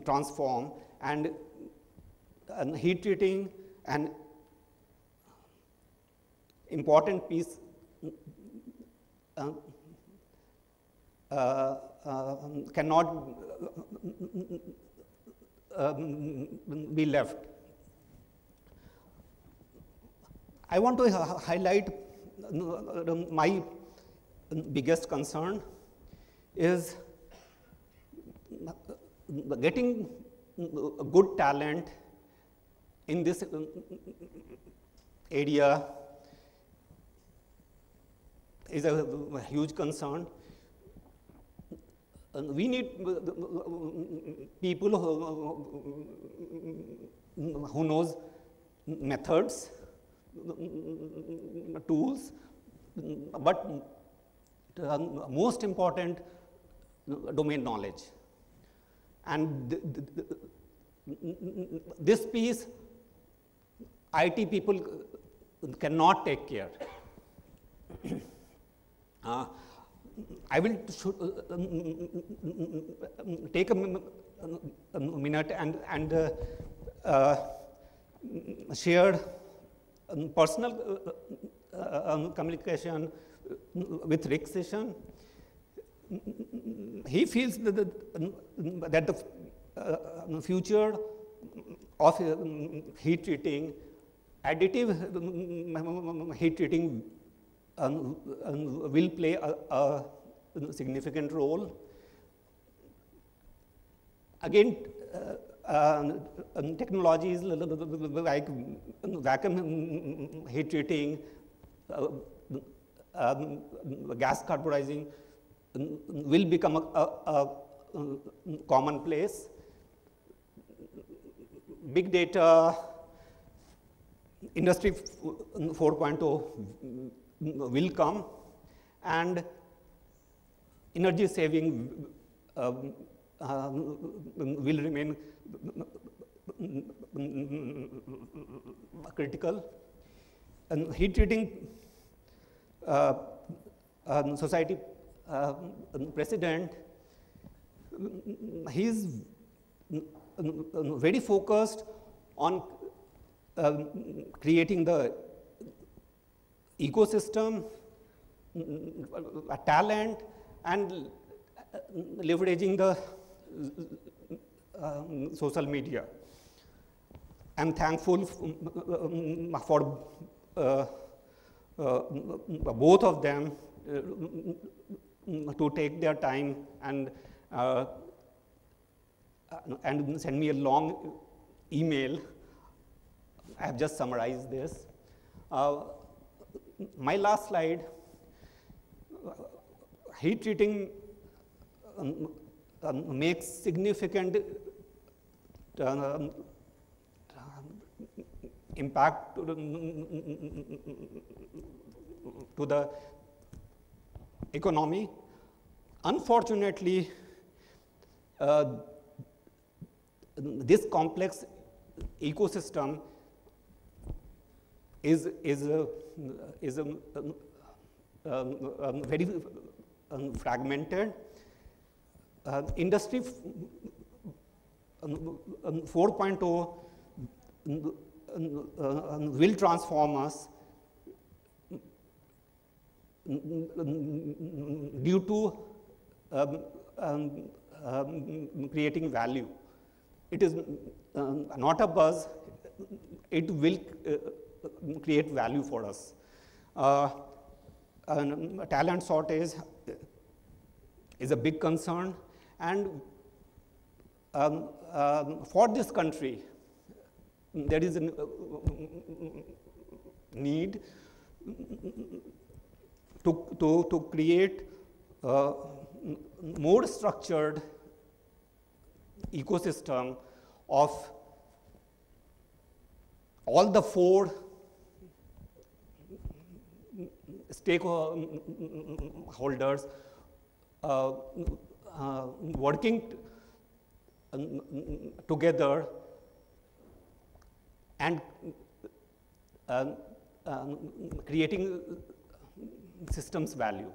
transform, and heat treating an important piece cannot be left. I want to highlight my biggest concern is getting good talent in this area is a huge concern. We need people who knows methods, tools, but most important, domain knowledge. And this piece, IT people cannot take care. I will take a minute and share personal communication with Rick Session. He feels that the future of heat treating, additive heat treating, will play a significant role. Again, technologies like vacuum heat treating, gas carburizing will become a commonplace. Big data, Industry 4.0 will come, and energy saving will remain critical. And heat treating society president, he is very focused on creating the ecosystem, talent, and leveraging the social media. I'm thankful for both of them to take their time and send me a long email. I have just summarized this. My last slide, heat treating makes significant impact to the economy. Unfortunately, this complex ecosystem is very fragmented. Industry 4.0 will transform us due to creating value. It is not a buzz, it will create value for us. Talent shortage is a big concern, and for this country, there is a need to create more structured ecosystem of all the four stakeholders working together and creating systems value.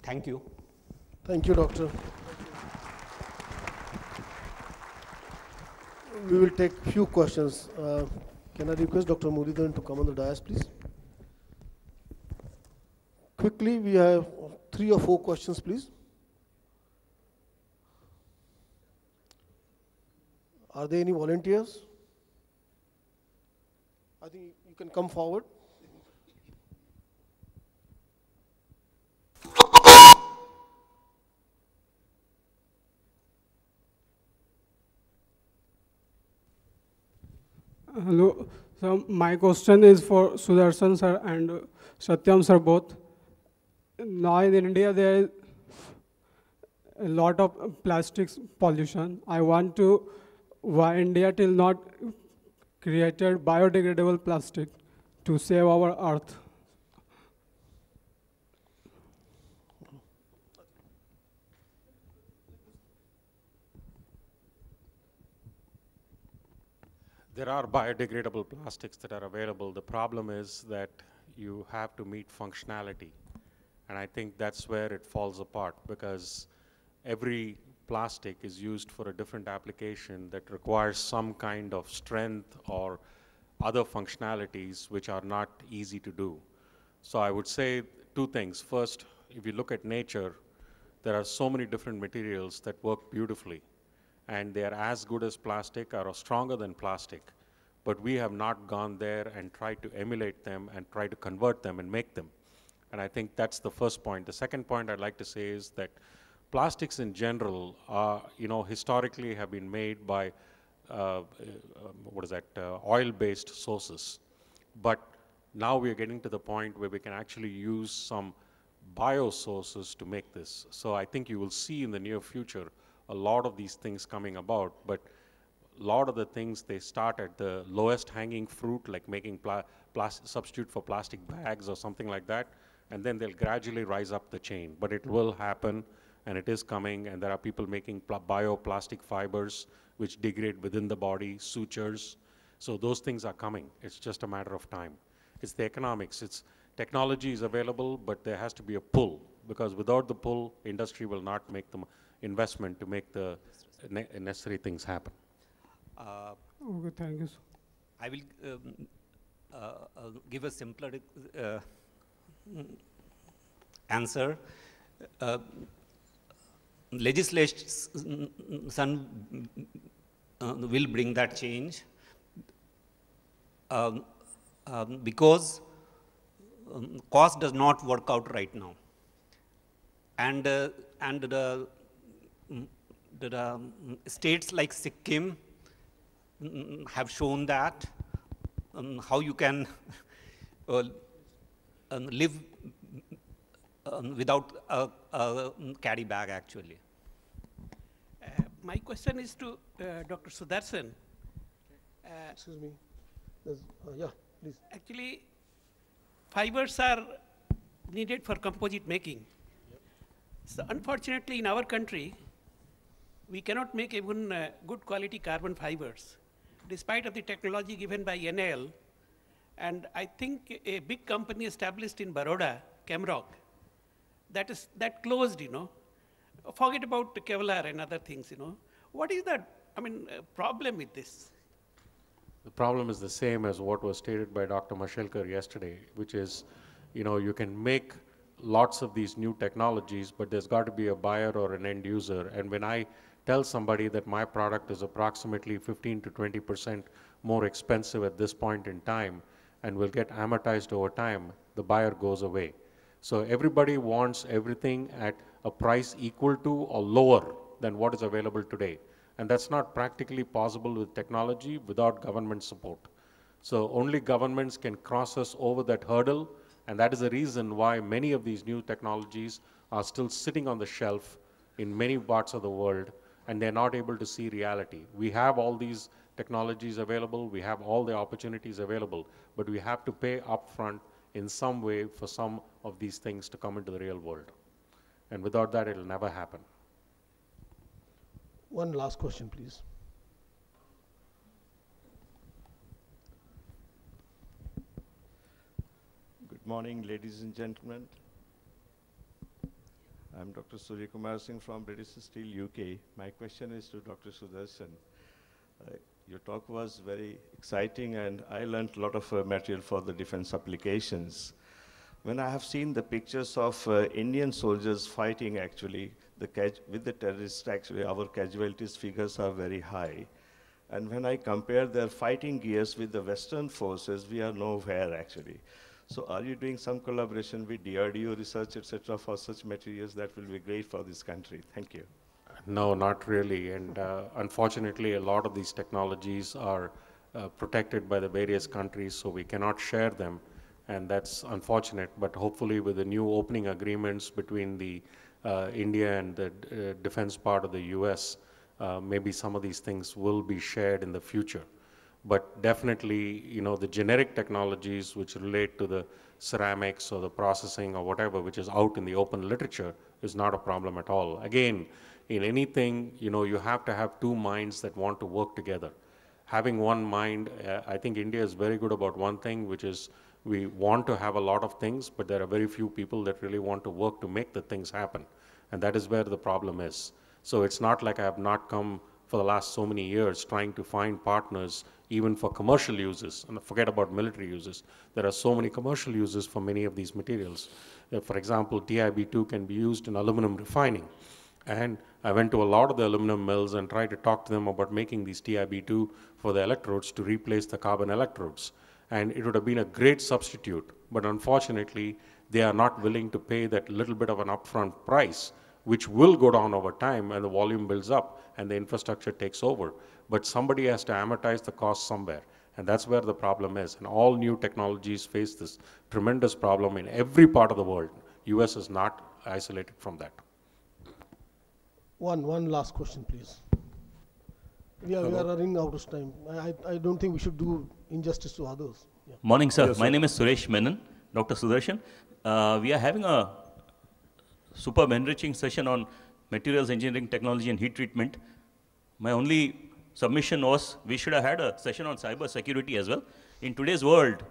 Thank you. Thank you, Doctor. We will take few questions. Can I request Dr. Muridhan to come on the dais, please? Quickly, we have 3 or 4 questions, please. Are there any volunteers? I think you can come forward. Hello. So my question is for Sudarshan sir and Satyam sir both. Now in India there is a lot of plastics pollution. I want to why India till not created biodegradable plastic to save our earth. There are biodegradable plastics that are available. The problem is that you have to meet functionality. And I think that's where it falls apart, because every plastic is used for a different application that requires some kind of strength or other functionalities which are not easy to do. So I would say 2 things. First, if you look at nature, there are so many different materials that work beautifully, and they are as good as plastic or stronger than plastic. But we have not gone there and tried to emulate them and try to convert them and make them. And I think that's the first point. The second point I'd like to say is that plastics in general, historically have been made by, oil-based sources. But now we're getting to the point where we can actually use some biosources to make this. So I think you will see in the near future a lot of these things coming about, but a lot of the things, they start at the lowest hanging fruit, like making substitute for plastic bags or something like that, and then they'll gradually rise up the chain. But it will happen, and it is coming, and there are people making bioplastic fibers which degrade within the body, sutures. So those things are coming. It's just a matter of time. It's the economics. Technology is available, but there has to be a pull, because without the pull, industry will not make the investment to make the necessary things happen. Okay, thank you. I will give a simpler answer. Legislation will bring that change because cost does not work out right now. And the states like Sikkim have shown that how you can live without a carry bag actually. My question is to Dr. Sudarshan. Excuse me. Yeah, please. Actually, fibers are needed for composite making. So unfortunately, in our country, we cannot make even good quality carbon fibers, despite of the technology given by NIL. And I think a big company established in Baroda, Camrock, that closed, you know. Forget about Kevlar and other things, you know. What is the, problem with this? The problem is the same as what was stated by Dr. Mashelkar yesterday, which is, you can make lots of these new technologies, but there's got to be a buyer or an end user. And when I tell somebody that my product is approximately 15 to 20% more expensive at this point in time and will get amortized over time, the buyer goes away. So everybody wants everything at a price equal to or lower than what is available today. And that's not practically possible with technology without government support. So only governments can cross us over that hurdle, and that is the reason why many of these new technologies are still sitting on the shelf in many parts of the world, and they're not able to see reality. We have all these technologies available, we have all the opportunities available, but we have to pay upfront in some way for some of these things to come into the real world. And without that, it'll never happen. One last question, please. Good morning, ladies and gentlemen. I'm Dr. Surya Kumar Singh from British Steel, UK. My question is to Dr. Sudarshan. Your talk was very exciting, and I learned a lot of material for the defense applications. When I have seen the pictures of Indian soldiers fighting actually with the terrorists, actually our casualties figures are very high. And when I compare their fighting gears with the Western forces, we are nowhere actually. So are you doing some collaboration with DRDO research, etc., for such materials? That will be great for this country. Thank you. No, not really. And unfortunately, a lot of these technologies are protected by the various countries, so we cannot share them. And that's unfortunate. But hopefully, with the new opening agreements between the India and the defense part of the US, maybe some of these things will be shared in the future. But definitely, the generic technologies which relate to the ceramics or the processing or whatever, which is out in the open literature, is not a problem at all. Again, in anything, you have to have two minds that want to work together. Having one mind, I think India is very good about one thing, which is we want to have a lot of things, but there are very few people that really want to work to make the things happen. And that is where the problem is. So it's not like I have not come for the last so many years trying to find partners even for commercial uses, and forget about military uses. There are so many commercial uses for many of these materials. For example, TiB2 can be used in aluminum refining. And I went to a lot of the aluminum mills and tried to talk to them about making these TiB2 for the electrodes to replace the carbon electrodes. And it would have been a great substitute, but unfortunately, they are not willing to pay that little bit of an upfront price, which will go down over time and the volume builds up and the infrastructure takes over. But somebody has to amortize the cost somewhere, and that's where the problem is. And all new technologies face this tremendous problem in every part of the world. US is not isolated from that. One last question, please. We are running out of time. I don't think we should do injustice to others. Yeah. Morning, sir. Yes, My sir. name is Suresh Menon, Dr. Sudarshan. We are having a superb enriching session on materials engineering technology and heat treatment. My only submission was we should have had a session on cyber security as well. In today's world,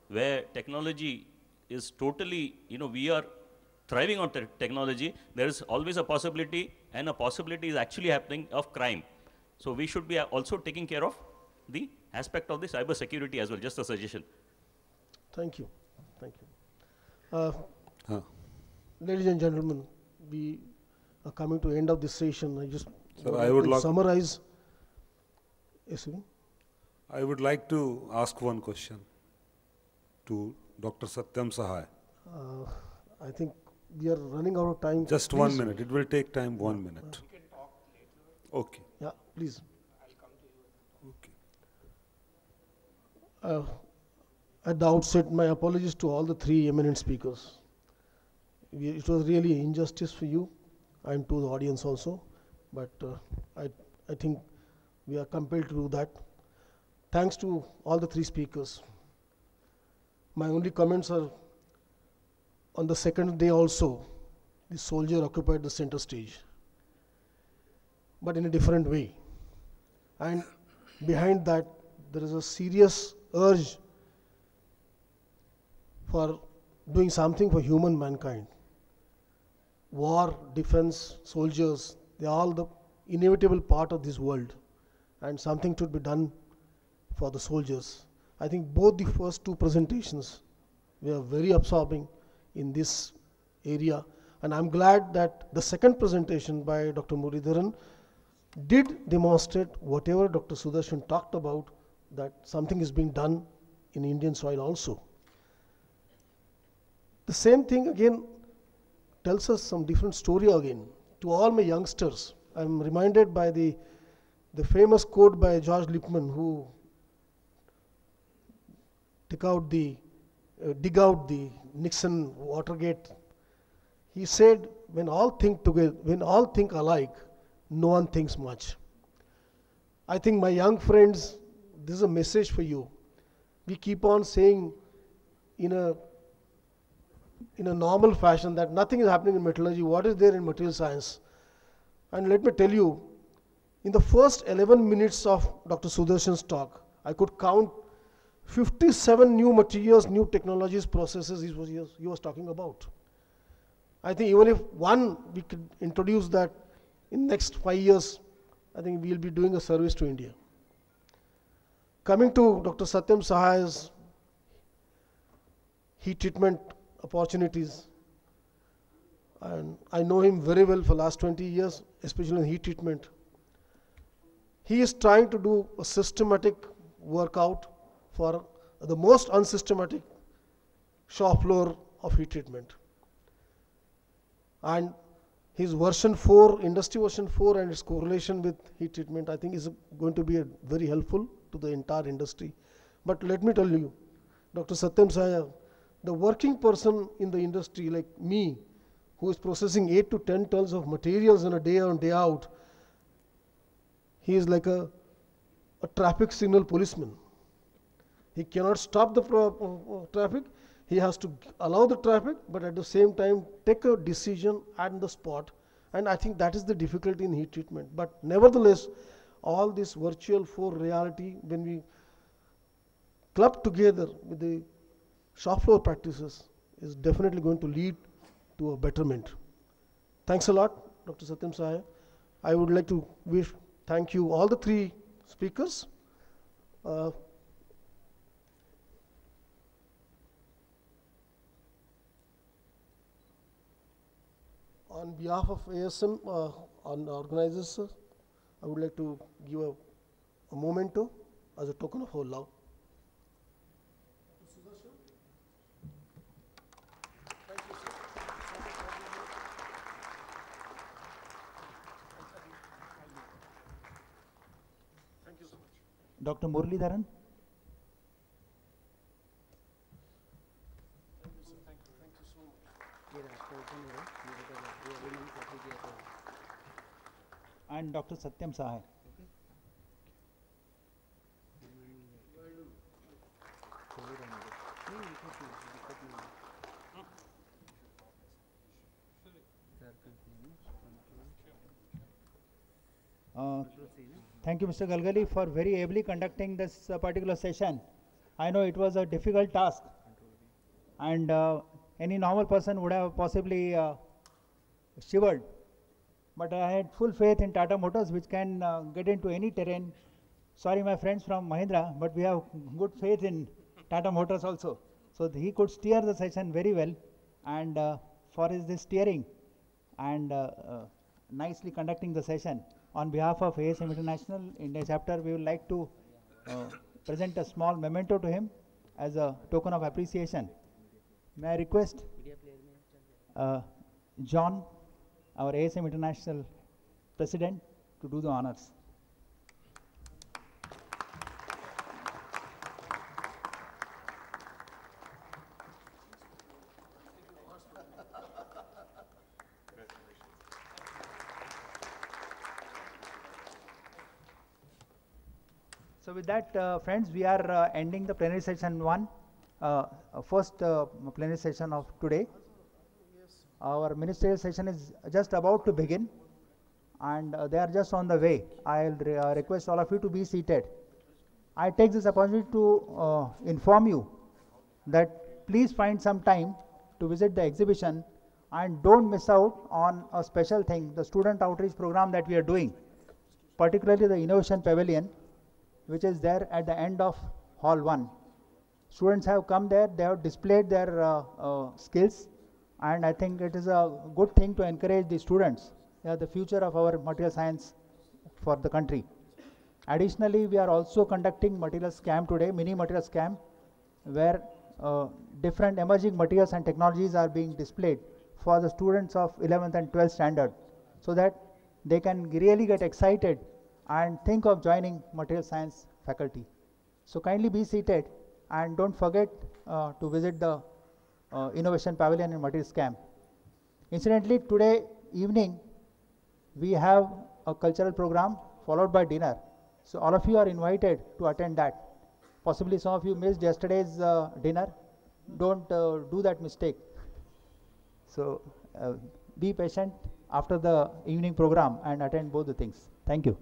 where technology is totally, we are thriving on technology, there is always a possibility, and a possibility is actually happening of crime. So we should be also taking care of the aspect of the cyber security as well. Just a suggestion. Thank you. Thank you. Ladies and gentlemen, we are coming to the end of this session. I just Sir, would I would to like- summarize SUV. I would like to ask one question to Dr. Satyam Sahai. I think we are running out of time. Just Please. 1 minute. It will take time 1 minute. Okay. Yeah, please. Okay. At the outset, my apologies to all the three eminent speakers. It was really injustice for you and to the audience also, but I think we are compelled to do that. Thanks to all the three speakers. My only comments are, on the second day also, the soldier occupied the center stage, but in a different way. And behind that, there is a serious urge for doing something for human mankind. War, defense, soldiers, they are all the inevitable part of this world, and something should be done for the soldiers. I think both the first two presentations were very absorbing in this area, and I'm glad that the second presentation by Dr. Muralidharan did demonstrate whatever Dr. Sudarshan talked about, that something is being done in Indian soil also. The same thing again tells us some different story again. To all my youngsters, I'm reminded by the famous quote by George Lippmann, who dig out the Nixon Watergate. He said, when all think together, when all think alike, no one thinks much. I think, my young friends, this is a message for you. We keep on saying in a normal fashion that nothing is happening in metallurgy. What is there in material science? And let me tell you, in the first 11 minutes of Dr. Sudarshan's talk, I could count 57 new materials, new technologies, processes he was talking about. I think even if one we could introduce that in next 5 years, I think we'll be doing a service to India. Coming to Dr. Satyam Sahai's heat treatment opportunities, and I know him very well for last 20 years, especially in heat treatment. He is trying to do a systematic workout for the most unsystematic shop floor of heat treatment. And his version 4, industry version 4, and its correlation with heat treatment, I think is going to be very helpful to the entire industry. But let me tell you, Dr. Satyam Sahai, the working person in the industry like me, who is processing 8 to 10 tons of materials in a day on, day out, he is like a traffic signal policeman. He cannot stop the traffic. He has to allow the traffic, but at the same time take a decision at the spot. And I think that is the difficulty in heat treatment. But nevertheless, all this virtual for reality, when we club together with the shop floor practices, is definitely going to lead to a betterment. Thanks a lot, Dr. Satyam Sahai. I would like to thank you, all the three speakers. On behalf of ASM, on the organizers, I would like to give a memento as a token of our love. Dr. Muralidharan. And Dr. Satyam Sahai. Thank you, Mr. Galgali, for very ably conducting this particular session. I know it was a difficult task, and any normal person would have possibly shivered. But I had full faith in Tata Motors, which can get into any terrain. Sorry, my friends from Mahindra, but we have good faith in Tata Motors also. So he could steer the session very well, and for this steering and nicely conducting the session, on behalf of ASM International India chapter, we would like to present a small memento to him as a token of appreciation. May I request John, our ASM International President, to do the honors. So with that, friends, we are ending the plenary session 1, first plenary session of today. Our ministerial session is just about to begin, and they are just on the way. I'll request all of you to be seated. I take this opportunity to inform you that please find some time to visit the exhibition and don't miss out on a special thing, the student outreach program that we are doing, particularly the Innovation Pavilion, which is there at the end of Hall 1. Students have come there, they have displayed their skills, and I think it is a good thing to encourage the students. They are the future of our material science for the country. Additionally, we are also conducting materials camp today, mini materials camp, where different emerging materials and technologies are being displayed for the students of 11th and 12th standard, so that they can really get excited and think of joining material science faculty. So kindly be seated and don't forget to visit the Innovation Pavilion and Materials Camp. Incidentally, today evening we have a cultural program followed by dinner. So all of you are invited to attend that. Possibly some of you missed yesterday's dinner. Don't do that mistake. So be patient after the evening program and attend both the things. Thank you.